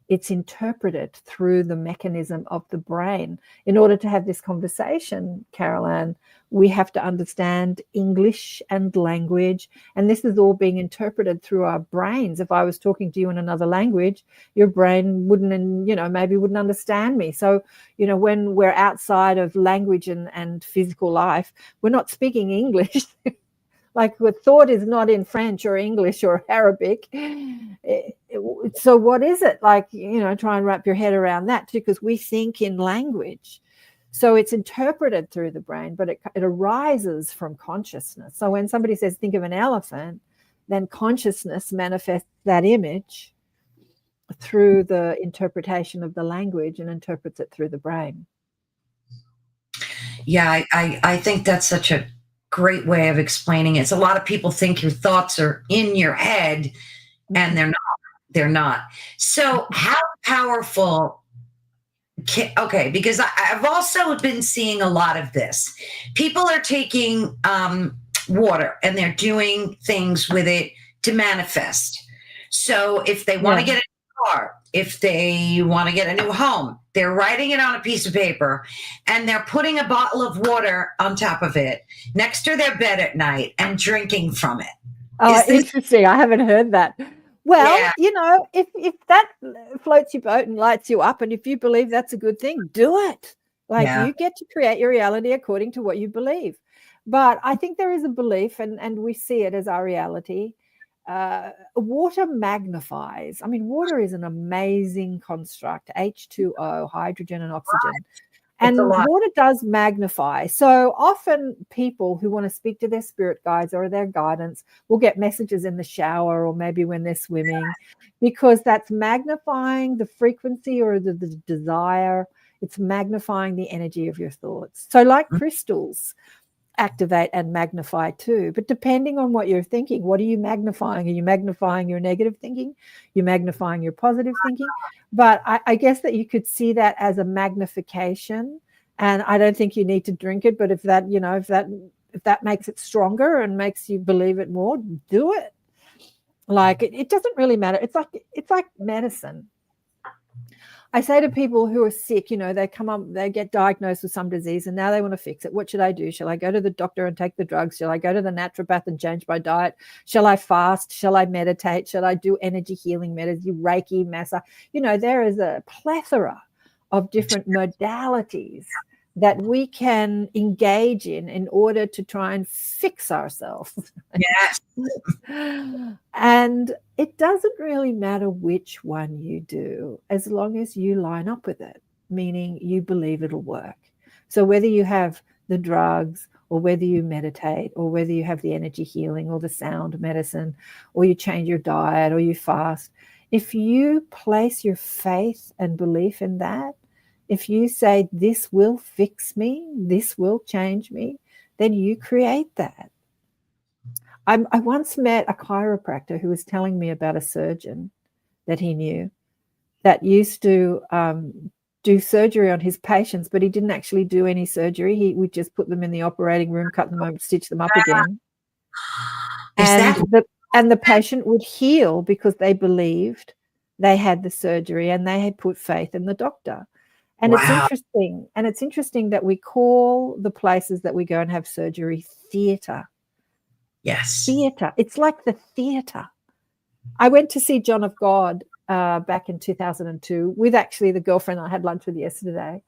Speaker 2: it's interpreted through the mechanism of the brain. In order to have this conversation, KAren, we have to understand English and language, and this is all being interpreted through our brains. If I was talking to you in another language, your brain wouldn't, maybe wouldn't understand me. So, when we're outside of language and physical life, we're not speaking English. Like the thought is not in French or English or Arabic. So what is it? Like, try and wrap your head around that too, because we think in language. So it's interpreted through the brain, but it arises from consciousness. So when somebody says, think of an elephant, then consciousness manifests that image through the interpretation of the language and interprets it through the brain.
Speaker 1: Yeah, I think that's such a great way of explaining it. So a lot of people think your thoughts are in your head, and they're not. So how powerful okay, because I've also been seeing a lot of this. People are taking water and they're doing things with it to manifest. So if they want to get a new car, if they want to get a new home, they're writing it on a piece of paper and they're putting a bottle of water on top of it next to their bed at night and drinking from it.
Speaker 2: Oh, interesting. I haven't heard that. Well, if that floats your boat and lights you up, and if you believe that's a good thing, do it. You get to create your reality according to what you believe. But I think there is a belief, and we see it as our reality. Water magnifies. I mean, water is an amazing construct, H2O, hydrogen and oxygen. And water does magnify. So often people who want to speak to their spirit guides or their guidance will get messages in the shower or maybe when they're swimming, because that's magnifying the frequency or the desire. It's magnifying the energy of your thoughts. So like crystals activate and magnify too. But depending on what you're thinking, what are you magnifying? Are you magnifying your negative thinking? You're magnifying your positive thinking? But I guess that you could see that as a magnification. And I don't think you need to drink it. But if that makes it stronger and makes you believe it more, do it. Like it doesn't really matter. It's like medicine. I say to people who are sick, they come up, they get diagnosed with some disease and now they want to fix it. What should I do? Shall I go to the doctor and take the drugs? Shall I go to the naturopath and change my diet? Shall I fast? Shall I meditate? Shall I do energy healing medicine, Reiki, massage? There is a plethora of different modalities that we can engage in order to try and fix ourselves.
Speaker 1: Yes.
Speaker 2: And it doesn't really matter which one you do, as long as you line up with it, meaning you believe it'll work. So whether you have the drugs, or whether you meditate, or whether you have the energy healing or the sound medicine, or you change your diet or you fast, if you place your faith and belief in that, if you say, this will fix me, this will change me, then you create that. I once met a chiropractor who was telling me about a surgeon that he knew that used to do surgery on his patients, but he didn't actually do any surgery. He would just put them in the operating room, cut them open, stitch them up again. And the patient would heal because they believed they had the surgery and they had put faith in the doctor. And It's interesting. And it's interesting that we call the places that we go and have surgery theatre.
Speaker 1: Yes.
Speaker 2: Theatre. It's like the theatre. I went to see John of God back in 2002 with actually the girlfriend I had lunch with yesterday.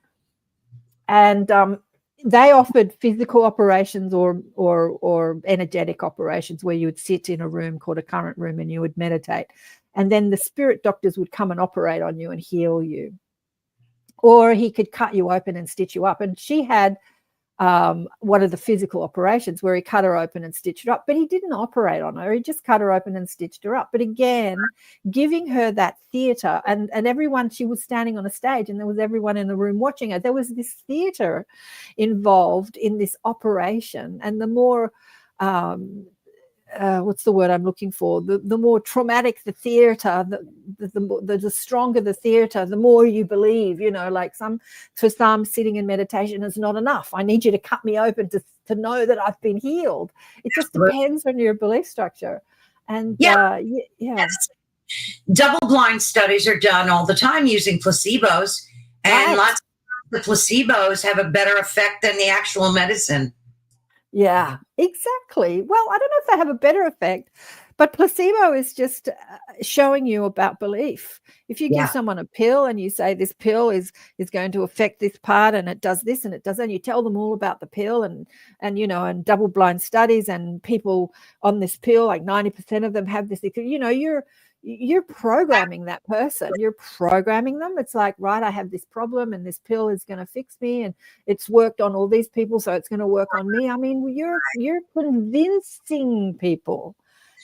Speaker 2: And they offered physical operations or energetic operations where you would sit in a room called a current room and you would meditate. And then the spirit doctors would come and operate on you and heal you. Or he could cut you open and stitch you up. And she had one of the physical operations where he cut her open and stitched her up, but he didn't operate on her. He just cut her open and stitched her up. But again, giving her that theatre, and everyone, she was standing on a stage and there was everyone in the room watching her. There was this theatre involved in this operation. And the more what's the word I'm looking for? The more traumatic the theatre, the stronger the theatre, the more you believe, like for some sitting in meditation is not enough. I need you to cut me open to know that I've been healed. It just depends on your belief structure. And
Speaker 1: yes. Double-blind studies are done all the time using placebos, and lots of the placebos have a better effect than the actual medicine.
Speaker 2: Yeah, exactly. Well, I don't know if they have a better effect, but placebo is just showing you about belief. If you give someone a pill and you say this pill is going to affect this part and it does this and it does that, and you tell them all about the pill and double blind studies and people on this pill, like 90% of them have this, you're programming that person. You're programming them. It's like, right, I have this problem and this pill is going to fix me and it's worked on all these people, so it's going to work on me. I mean, you're convincing people.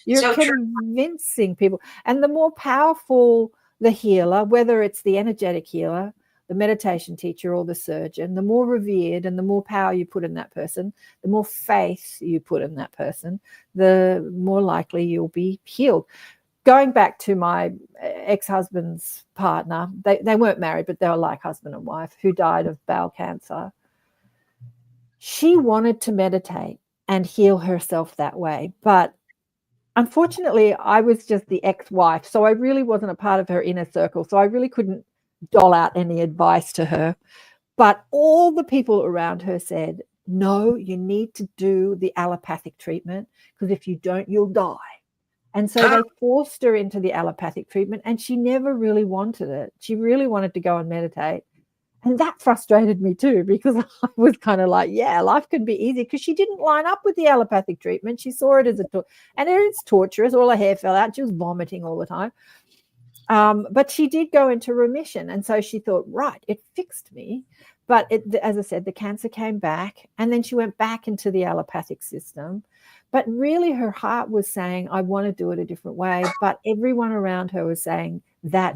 Speaker 2: You're convincing people. And the more powerful the healer, whether it's the energetic healer, the meditation teacher, or the surgeon, the more revered and the more power you put in that person, the more faith you put in that person, the more likely you'll be healed. Going back to my ex-husband's partner, they weren't married, but they were like husband and wife, who died of bowel cancer. She wanted to meditate and heal herself that way. But unfortunately, I was just the ex-wife, so I really wasn't a part of her inner circle. So I really couldn't dole out any advice to her. But all the people around her said, no, you need to do the allopathic treatment, because if you don't, you'll die. And so they forced her into the allopathic treatment, and she never really wanted it. She really wanted to go and meditate. And that frustrated me too, because I was kind of like, yeah, life could be easy, because she didn't line up with the allopathic treatment. She saw it as and it's torturous. All her hair fell out. She was vomiting all the time. But she did go into remission. And so she thought, right, it fixed me. But as I said, the cancer came back, and then she went back into the allopathic system. But really her heart was saying, I want to do it a different way. But everyone around her was saying that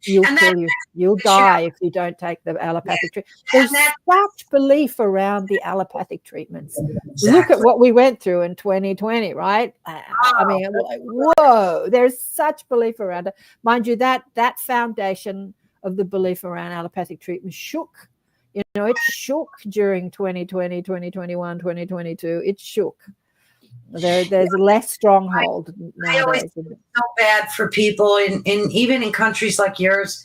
Speaker 2: you'll die if you don't take the allopathic treatment. There's such belief around the allopathic treatments. Exactly. Look at what we went through in 2020, right? I mean, like, whoa, there's such belief around it. Mind you, that foundation of the belief around allopathic treatment shook. It shook during 2020, 2021, 2022. It shook. There's less stronghold nowadays.
Speaker 1: I always feel so bad for people in even in countries like yours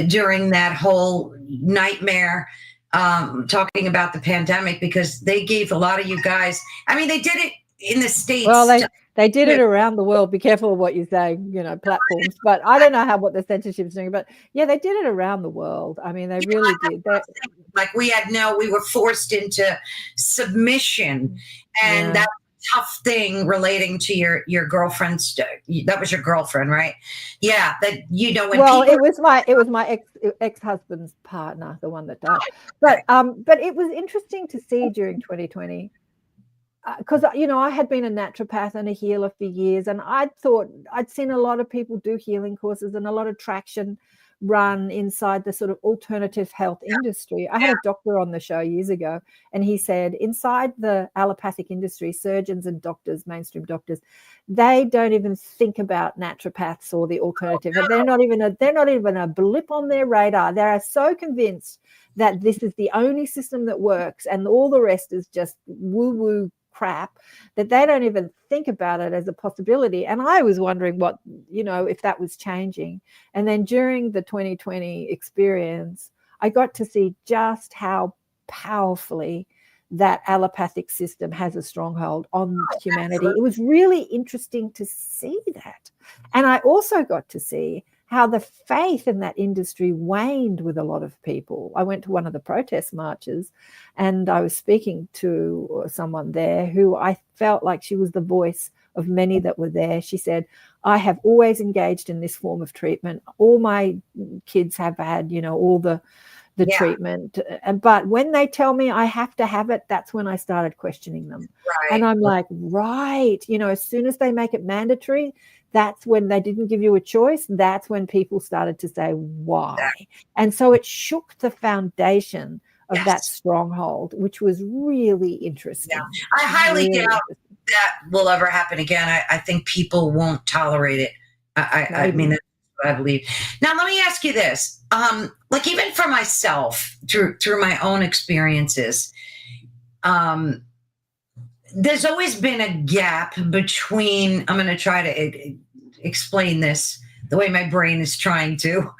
Speaker 1: during that whole nightmare, talking about the pandemic, because they gave a lot of you guys. I mean, they did it in the States.
Speaker 2: Well, they did it around the world. Be careful of what you say, platforms. But I don't know what the censorship's doing. But yeah, they did it around the world. I mean, they really did.
Speaker 1: Like we were forced into submission, and that tough thing relating to your girlfriend's, that was your girlfriend, right? Yeah, that when
Speaker 2: it was my ex-husband's partner, the one that died. But it was interesting to see during 2020, because I had been a naturopath and a healer for years, and I'd seen a lot of people do healing courses and a lot of traction run inside the sort of alternative health industry. I had a doctor on the show years ago, and he said inside the allopathic industry, surgeons and doctors, mainstream doctors, they don't even think about naturopaths or the alternative. They're not even a blip on their radar. They are so convinced that this is the only system that works and all the rest is just woo-woo crap, that they don't even think about it as a possibility. And I was wondering what, if that was changing. And then during the 2020 experience, I got to see just how powerfully that allopathic system has a stronghold on humanity. It was really interesting to see that. And I also got to see how the faith in that industry waned with a lot of people. I went to one of the protest marches and I was speaking to someone there who I felt like she was the voice of many that were there. She said, I have always engaged in this form of treatment. All my kids have had, all the treatment. But when they tell me I have to have it, that's when I started questioning them.
Speaker 1: Right.
Speaker 2: And I'm like, right. As soon as they make it mandatory, that's when they didn't give you a choice. That's when people started to say, why? And so it shook the foundation of that stronghold, which was really interesting.
Speaker 1: Yeah. I highly doubt that will ever happen again. I think people won't tolerate it. I mean, that's what I believe. Now, let me ask you this. Like even for myself, through my own experiences, there's always been a gap between, I'm going to try to explain this the way my brain is trying to,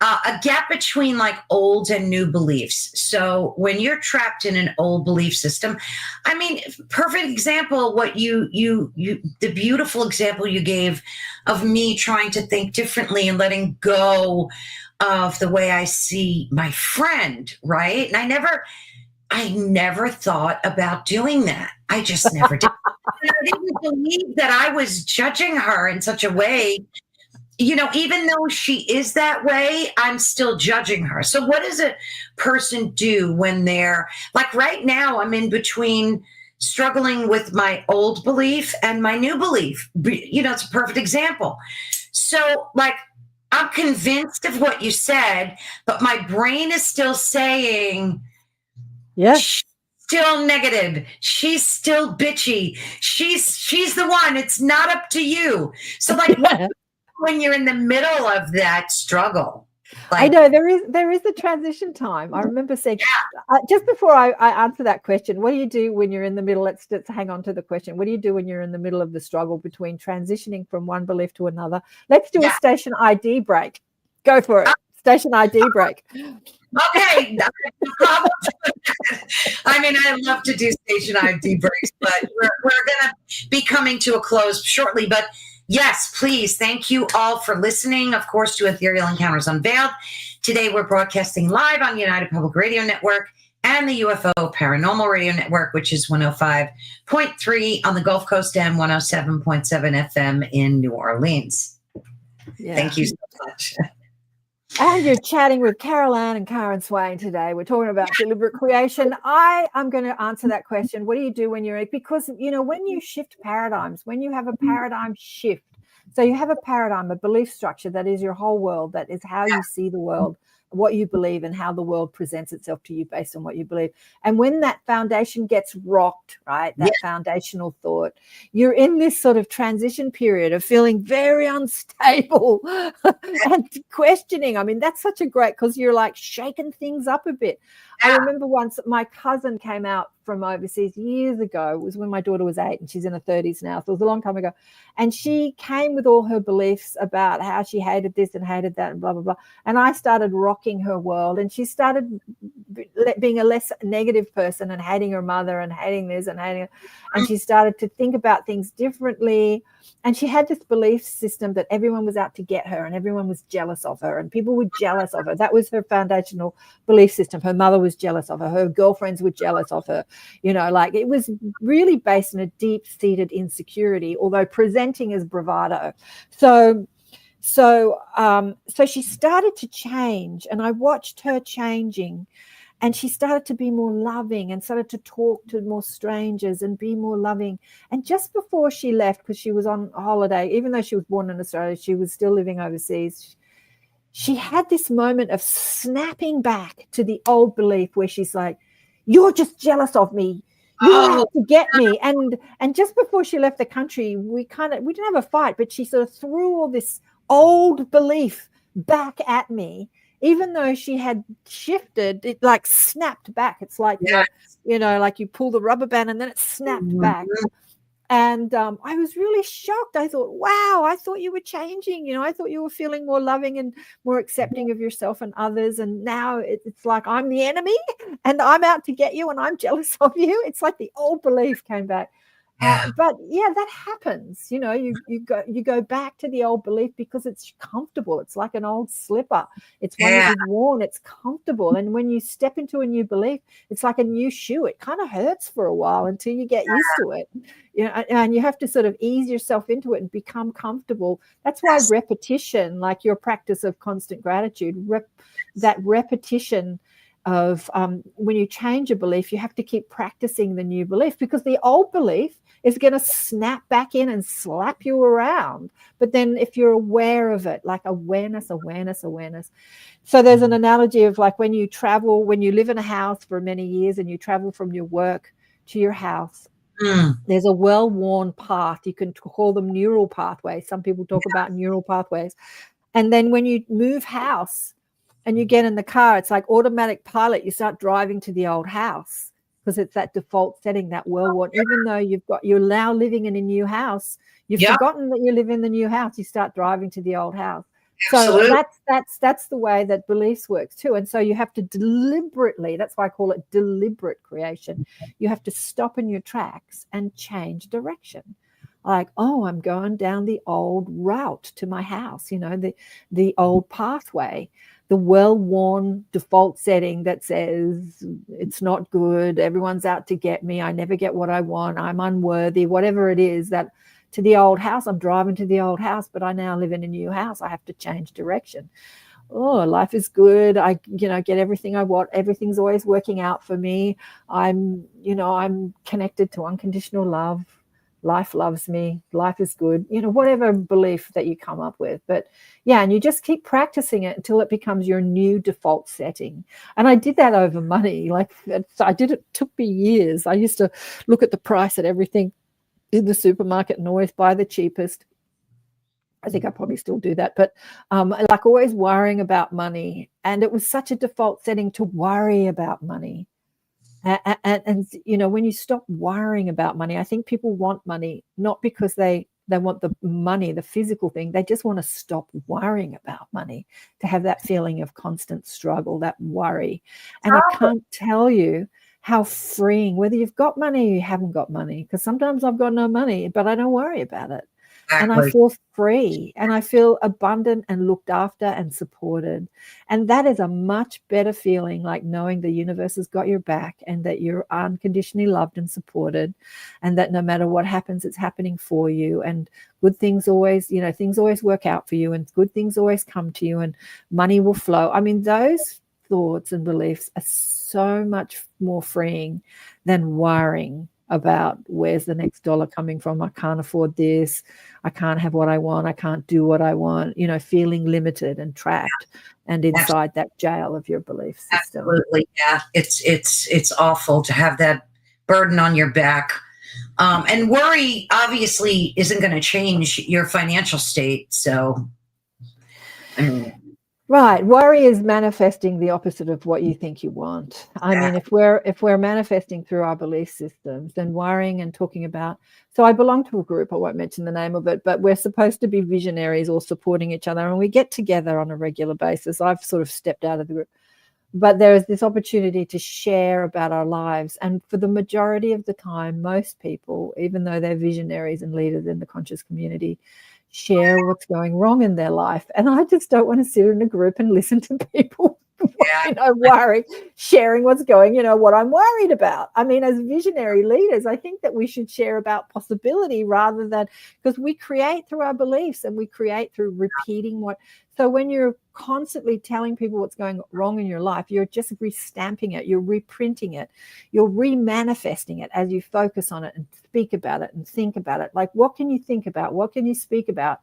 Speaker 1: a gap between like old and new beliefs. So when you're trapped in an old belief system, I mean, perfect example, what the beautiful example you gave of me trying to think differently and letting go of the way I see my friend, right? And I never thought about doing that. I just never did. And I didn't believe that I was judging her in such a way. Even though she is that way, I'm still judging her. So what does a person do when they're like right now, I'm in between struggling with my old belief and my new belief. It's a perfect example. So like, I'm convinced of what you said, but my brain is still saying,
Speaker 2: yes,
Speaker 1: still negative. She's still bitchy. She's the one. It's not up to you. So like when you're in the middle of that struggle, like,
Speaker 2: I know there is a transition time. I remember saying just before I answer that question, what do you do when you're in the middle? Let's hang on to the question. What do you do when you're in the middle of the struggle between transitioning from one belief to another? Let's do a station ID break. Go for it. Station ID break.
Speaker 1: Okay. I mean, I love to do station ID breaks, but we're going to be coming to a close shortly. But yes, please. Thank you all for listening, of course, to Ethereal Encounters Unveiled. Today, we're broadcasting live on the United Public Radio Network and the UFO Paranormal Radio Network, which is 105.3 on the Gulf Coast and 107.7 FM in New Orleans. Yeah. Thank you so much.
Speaker 2: And you're chatting with KAren Swain today. We're talking about deliberate creation. I'm going to answer that question. What do you do when because, when you shift paradigms, when you have a paradigm shift, so you have a paradigm, a belief structure that is your whole world, that is how you see the world, what you believe and how the world presents itself to you based on what you believe. And when that foundation gets rocked, right, that foundational thought, you're in this sort of transition period of feeling very unstable and questioning. I mean, that's such a great, because you're like shaking things up a bit. I remember once my cousin came out from overseas years ago. It was when my daughter was 8 and she's in her 30s now. So it was a long time ago. And she came with all her beliefs about how she hated this and hated that and blah, blah, blah. And I started rocking her world. And she started being a less negative person and hating her mother and hating this and hating it. And she started to think about things differently. And she had this belief system that everyone was out to get her and everyone was jealous of her and people were jealous of her. That was her foundational belief system. Her mother was jealous of her. Her girlfriends were jealous of her. You know, like it was really based on a deep-seated insecurity, although presenting as bravado. So she started to change, and I watched her changing. And she started to be more loving and started to talk to more strangers and be more loving. And just before she left, because she was on holiday, even though she was born in Australia, she was still living overseas. She had this moment of snapping back to the old belief where she's like, you're just jealous of me. You're out to get me. And just before she left the country, we didn't have a fight, but she sort of threw all this old belief back at me. Even though she had shifted, it like snapped back. It's like, like you pull the rubber band and then it snapped back. And I was really shocked. I thought, wow, I thought you were changing. You know, I thought you were feeling more loving and more accepting of yourself and others. And now it's like I'm the enemy and I'm out to get you and I'm jealous of you. It's like the old belief came back. But yeah, that happens. You know, you go back to the old belief because it's comfortable. It's like an old slipper. It's one that you've worn. It's comfortable. And when you step into a new belief, it's like a new shoe. It kind of hurts for a while until you get used to it. You know, and you have to sort of ease yourself into it and become comfortable. That's why repetition, like your practice of constant gratitude, that repetition of when you change a belief, you have to keep practicing the new belief because the old belief is going to snap back in and slap you around. But then if you're aware of it, like awareness. So there's an analogy of like when you travel, when you live in a house for many years and you travel from your work to your house, there's a well-worn path. You can call them neural pathways. Some people talk about neural pathways. And then when you move house and you get in the car, it's like automatic pilot. You start driving to the old house because it's that default setting, that well-worn. Even though you're now living in a new house, you've forgotten that you live in the new house. You start driving to the old house.
Speaker 1: Absolutely.
Speaker 2: So that's the way that beliefs works too. And so you have to deliberately, that's why I call it deliberate creation. You have to stop in your tracks and change direction. Like, oh, I'm going down the old route to my house, you know, the old pathway, the well-worn default setting that says it's not good, everyone's out to get me, I never get what I want, I'm unworthy, whatever it is, that to the old house, I'm driving to the old house, but I now live in a new house. I have to change direction. Oh, life is good. I get everything I want. Everything's always working out for me. I'm connected to unconditional love. Life loves me. Life is good. You know, whatever belief that you come up with. But yeah, and you just keep practicing it until it becomes your new default setting. And I did that over money. Like I did it. Took me years. I used to look at the price at everything in the supermarket and always buy the cheapest. I think I probably still do that, but like always worrying about money. And it was such a default setting to worry about money. And you know, when you stop worrying about money, I think people want money, not because they want the money, the physical thing. They just want to stop worrying about money, to have that feeling of constant struggle, that worry. And I can't tell you how freeing, whether you've got money or you haven't got money, because sometimes I've got no money, but I don't worry about it. Exactly. And I feel free and I feel abundant and looked after and supported. And that is a much better feeling, like knowing the universe has got your back and that you're unconditionally loved and supported, and that no matter what happens, it's happening for you. And good things always, you know, things always work out for you, and good things always come to you, and money will flow. I mean, those thoughts and beliefs are so much more freeing than worrying about where's the next dollar coming from. I can't afford this. I can't have what I want. I can't do what I want, you know, feeling limited and trapped and inside that jail of your belief system.
Speaker 1: Absolutely. Yeah. It's awful to have that burden on your back. And worry obviously isn't going to change your financial state. So, I mean,
Speaker 2: Right. Worry is manifesting the opposite of what you think you want. I mean, if we're manifesting through our belief systems, then worrying and talking about, so I belong to a group, I won't mention the name of it, but we're supposed to be visionaries or supporting each other, and we get together on a regular basis. I've sort of stepped out of the group, but there is this opportunity to share about our lives. And for the majority of the time, most people, even though they're visionaries and leaders in the conscious community, share what's going wrong in their life. And I just don't want to sit in a group and listen to people worry, sharing what's going, what I'm worried about. I mean, as visionary leaders, I think that we should share about possibility rather than, because we create through our beliefs and we create through repeating what. So when you're constantly telling people what's going wrong in your life, you're just restamping it, you're reprinting it, you're remanifesting it as you focus on it and speak about it and think about it. Like, what can you think about? What can you speak about?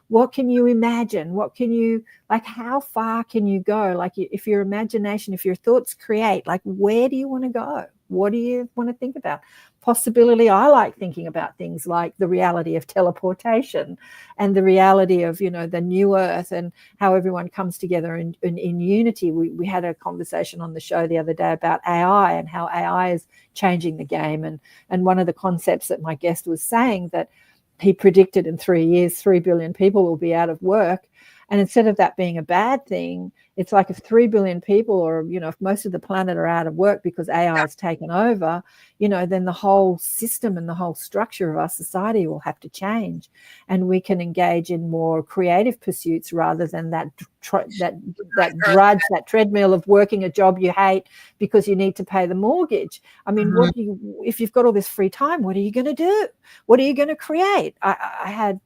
Speaker 2: What can you imagine? What can you, like, how far can you go? Like, if your imagination, if your thoughts create, like, where do you want to go? What do you want to think about? Possibility. I like thinking about things like the reality of teleportation and the reality of, the new earth and how everyone comes together in unity. We had a conversation on the show the other day about AI and how AI is changing the game. And one of the concepts that my guest was saying that he predicted in 3 years, 3 billion people will be out of work. And instead of that being a bad thing, it's like if 3 billion people or, if most of the planet are out of work because AI has taken over, then the whole system and the whole structure of our society will have to change. And we can engage in more creative pursuits rather than that drudge, that treadmill of working a job you hate because you need to pay the mortgage. I mean, if you've got all this free time, what are you going to do? What are you going to create? I had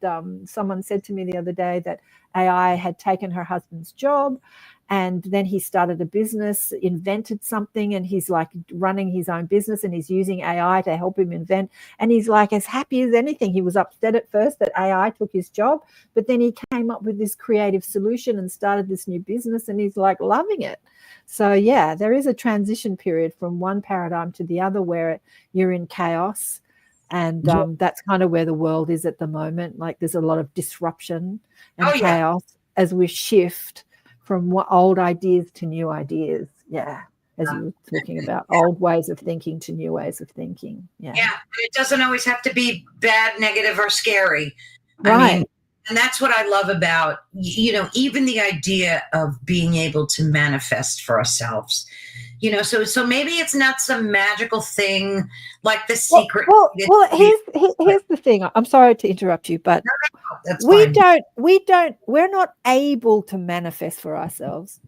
Speaker 2: someone said to me the other day that AI had taken her husband's job, and then he started a business, invented something, and he's like running his own business and he's using AI to help him invent. And he's like as happy as anything. He was upset at first that AI took his job, but then he came up with this creative solution and started this new business, and he's like loving it. So yeah, there is a transition period from one paradigm to the other where you're in chaos. And that's kind of where the world is at the moment. Like, there's a lot of disruption and chaos as we shift from old ideas to new ideas. Yeah. As you were talking about old ways of thinking to new ways of thinking. Yeah.
Speaker 1: Yeah. It doesn't always have to be bad, negative, or scary.
Speaker 2: Right.
Speaker 1: I mean, and that's what I love about, even the idea of being able to manifest for ourselves. So maybe it's not some magical thing like the secret.
Speaker 2: Well, here's the thing. I'm sorry to interrupt you, but
Speaker 1: that's fine.
Speaker 2: We're not able to manifest for ourselves.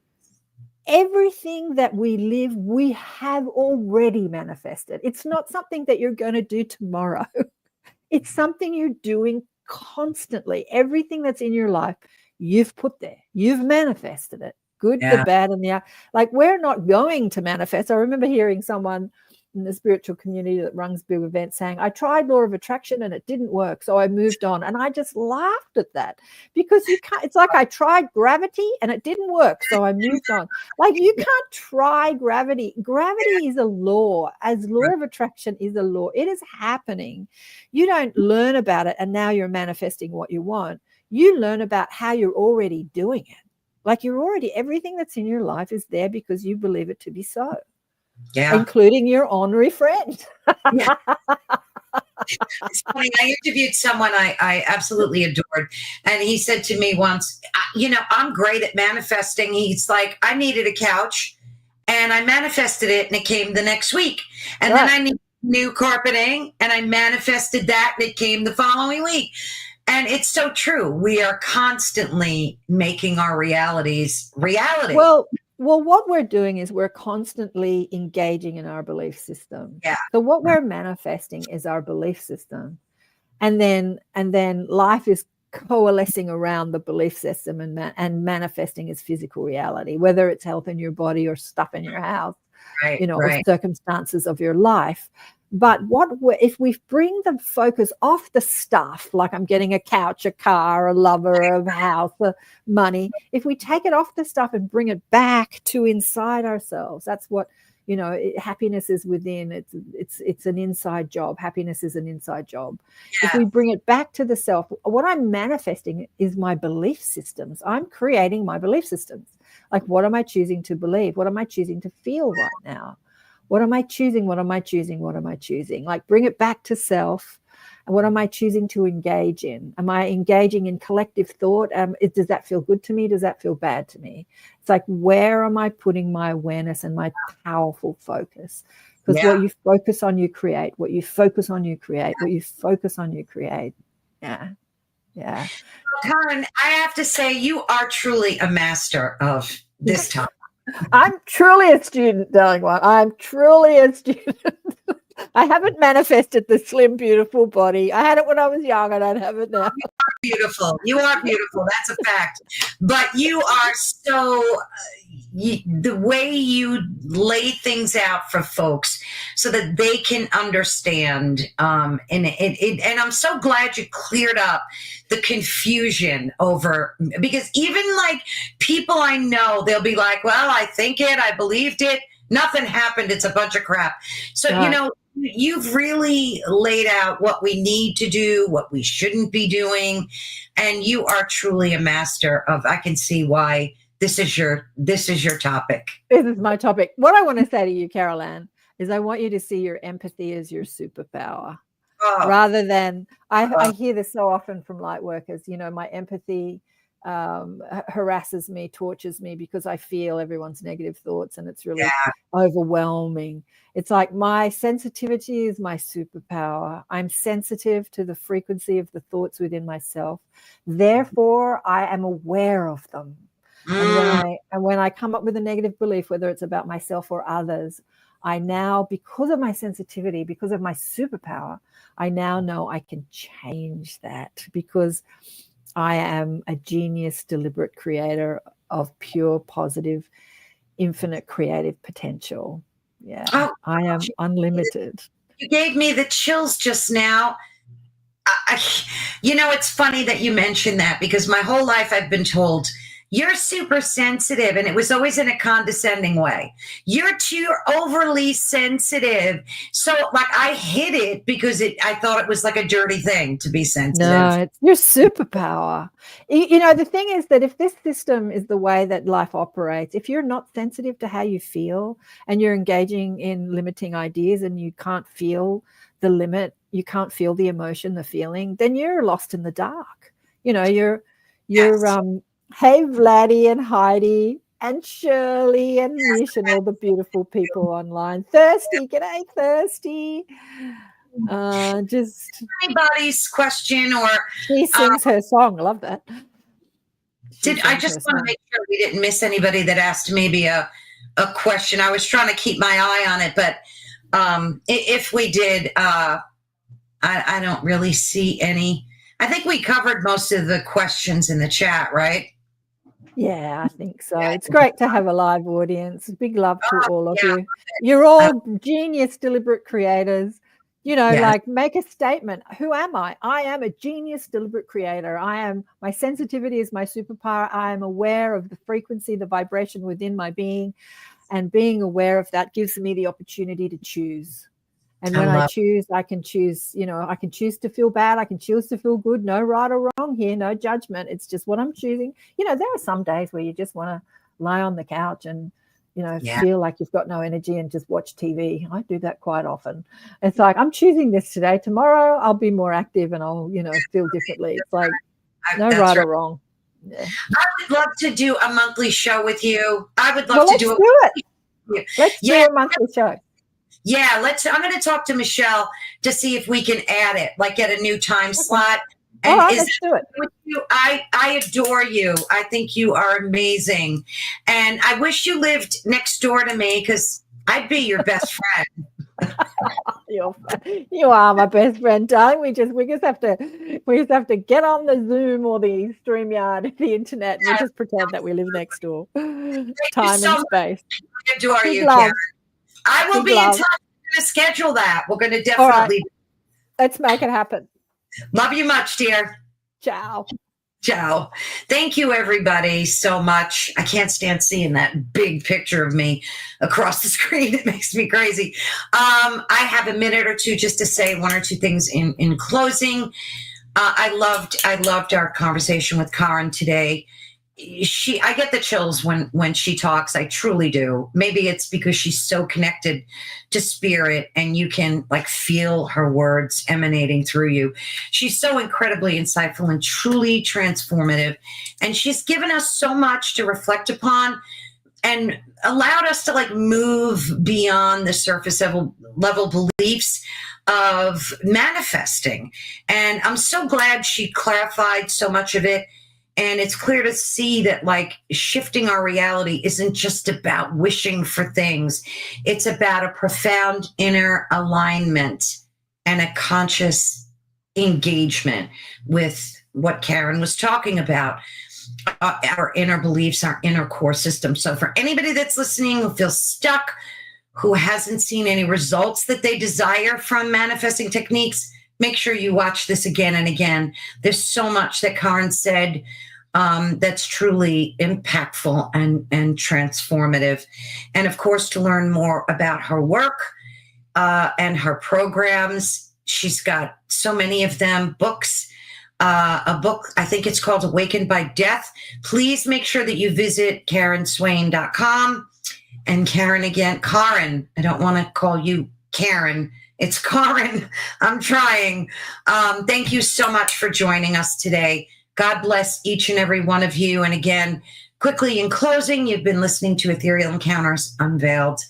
Speaker 2: Everything that we live, we have already manifested. It's not something that you're going to do tomorrow. It's something you're doing constantly. Everything that's in your life, you've put there. You've manifested it. Good, the bad, and the like. We're not going to manifest. I remember hearing someone in the spiritual community that runs big events saying, I tried law of attraction and it didn't work, so I moved on. And I just laughed at that, because you can't. It's like I tried gravity and it didn't work, so I moved on. Like, you can't try gravity. Gravity is a law, as law of attraction is a law. It is happening. You don't learn about it and now you're manifesting what you want. You learn about how you're already doing it. Like, everything that's in your life is there because you believe it to be so. Yeah. Including your ornery friend.
Speaker 1: Yeah. It's funny. I interviewed someone I absolutely adored. And he said to me once, I'm great at manifesting. He's like, I needed a couch and I manifested it and it came the next week. And then I needed new carpeting and I manifested that and it came the following week. And it's so true. We are constantly making our realities reality.
Speaker 2: Well, what we're doing is we're constantly engaging in our belief system.
Speaker 1: Yeah.
Speaker 2: So what we're manifesting is our belief system. And then life is coalescing around the belief system and manifesting as physical reality, whether it's health in your body or stuff in your house, or circumstances of your life. But if we bring the focus off the stuff, like I'm getting a couch, a car, a lover, a house, money, if we take it off the stuff and bring it back to inside ourselves, that's what, happiness is within. It's an inside job. Happiness is an inside job. Yeah. If we bring it back to the self, what I'm manifesting is my belief systems. I'm creating my belief systems. Like, what am I choosing to believe? What am I choosing to feel right now? What am I choosing? What am I choosing? What am I choosing? Like, bring it back to self. And what am I choosing to engage in? Am I engaging in collective thought? Does that feel good to me? Does that feel bad to me? It's like, where am I putting my awareness and my powerful focus? Because what you focus on, you create. What you focus on, you create. What you focus on, you create. Yeah. Yeah.
Speaker 1: Karen, I have to say, you are truly a master of this topic.
Speaker 2: I'm truly a student, darling one. I'm truly a student. I haven't manifested the slim, beautiful body. I had it when I was young. I don't have it now.
Speaker 1: Beautiful. You are beautiful. That's a fact. But you are so, the way you lay things out for folks so that they can understand. And I'm so glad you cleared up the confusion over, because even like people I know, they'll be like, well, I think it, I believed it. Nothing happened. It's a bunch of crap. So, you've really laid out what we need to do, what we shouldn't be doing. And you are truly a master of, I can see why this is your topic.
Speaker 2: This is my topic. What I want to say to you, KAren, is I want you to see your empathy as your superpower. Rather than, I hear this so often from light workers, my empathy harasses me, tortures me because I feel everyone's negative thoughts and it's really overwhelming. It's like, my sensitivity is my superpower. I'm sensitive to the frequency of the thoughts within myself. Therefore, I am aware of them. And when I come up with a negative belief, whether it's about myself or others, I now, because of my sensitivity, because of my superpower, I now know I can change that, because I am a genius, deliberate creator of pure, positive, infinite creative potential. Yeah, I am unlimited.
Speaker 1: You gave me the chills just now. It's funny that you mentioned that, because my whole life I've been told, you're super sensitive, and it was always in a condescending way. You're too overly sensitive. So like, I hid it because I thought it was like a dirty thing to be sensitive.
Speaker 2: No, it's your superpower. The thing is that if this system is the way that life operates, if you're not sensitive to how you feel and you're engaging in limiting ideas and you can't feel the limit, you can't feel the emotion, the feeling, then you're lost in the dark. You're hey, Vladdy and Heidi and Shirley and Nish and all the beautiful people online. Thirsty, g'day, Thirsty. Just
Speaker 1: anybody's question, or
Speaker 2: she sings her song. I love that.
Speaker 1: I just want to make sure we didn't miss anybody that asked maybe a question. I was trying to keep my eye on it, but if we did, I don't really see any. I think we covered most of the questions in the chat, right?
Speaker 2: Yeah, I think so. It's great to have a live audience. Big love to all of you. You're all genius, deliberate creators. Like, make a statement. Who am I? I am a genius, deliberate creator. My sensitivity is my superpower. I am aware of the frequency, the vibration within my being. And being aware of that gives me the opportunity to choose. And when I choose, I can choose, I can choose to feel bad. I can choose to feel good. No right or wrong here. No judgment. It's just what I'm choosing. There are some days where you just want to lie on the couch and, feel like you've got no energy and just watch TV. I do that quite often. It's like, I'm choosing this today. Tomorrow I'll be more active and I'll, feel differently. It's like no right or wrong. Yeah.
Speaker 1: I would love to do a monthly show with you. I would love to do
Speaker 2: it. Let's do a monthly show.
Speaker 1: Yeah, I'm going to talk to Michelle to see if we can add it, like get a new time slot. And
Speaker 2: let's do it.
Speaker 1: With you? I adore you. I think you are amazing. And I wish you lived next door to me, because I'd be your best friend.
Speaker 2: You are my best friend, darling. We just have to get on the Zoom or the StreamYard, the internet, and we just pretend that we live next door. Time and space.
Speaker 1: I adore you, Karen. I will be in touch. We're going to schedule that. We're going to definitely.
Speaker 2: Right. Let's make it happen.
Speaker 1: Love you much, dear.
Speaker 2: Ciao.
Speaker 1: Ciao. Thank you, everybody, so much. I can't stand seeing that big picture of me across the screen. It makes me crazy. I have a minute or two just to say one or two things in closing. I loved our conversation with Karen today. I get the chills when she talks. I truly do. Maybe it's because she's so connected to spirit and you can like feel her words emanating through you. She's so incredibly insightful and truly transformative. And she's given us so much to reflect upon and allowed us to like move beyond the surface level beliefs of manifesting. And I'm so glad she clarified so much of it. And it's clear to see that like shifting our reality isn't just about wishing for things. It's about a profound inner alignment and a conscious engagement with what Karen was talking about. Our inner beliefs, our inner core system. So for anybody that's listening who feels stuck, who hasn't seen any results that they desire from manifesting techniques, make sure you watch this again and again. There's so much that Karen said that's truly impactful and transformative. And of course, to learn more about her work and her programs, she's got so many of them, books. A book, I think it's called Awakened by Death. Please make sure that you visit KarenSwain.com. And Karen again, Karen, I don't want to call you Karen. It's Karen. I'm trying. Thank you so much for joining us today. God bless each and every one of you. And again, quickly in closing, you've been listening to Ethereal Encounters Unveiled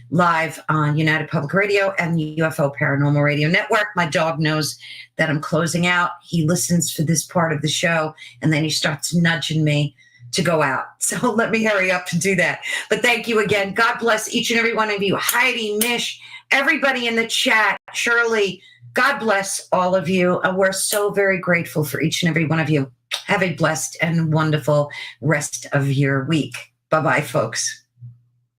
Speaker 1: live on United Public Radio and the UFO Paranormal Radio Network. My dog knows that I'm closing out. He listens for this part of the show, and then he starts nudging me to go out. So let me hurry up and do that. But thank you again. God bless each and every one of you. Heidi, Mish, everybody in the chat, Shirley, God bless all of you. We're so very grateful for each and every one of you. Have a blessed and wonderful rest of your week. Bye-bye, folks.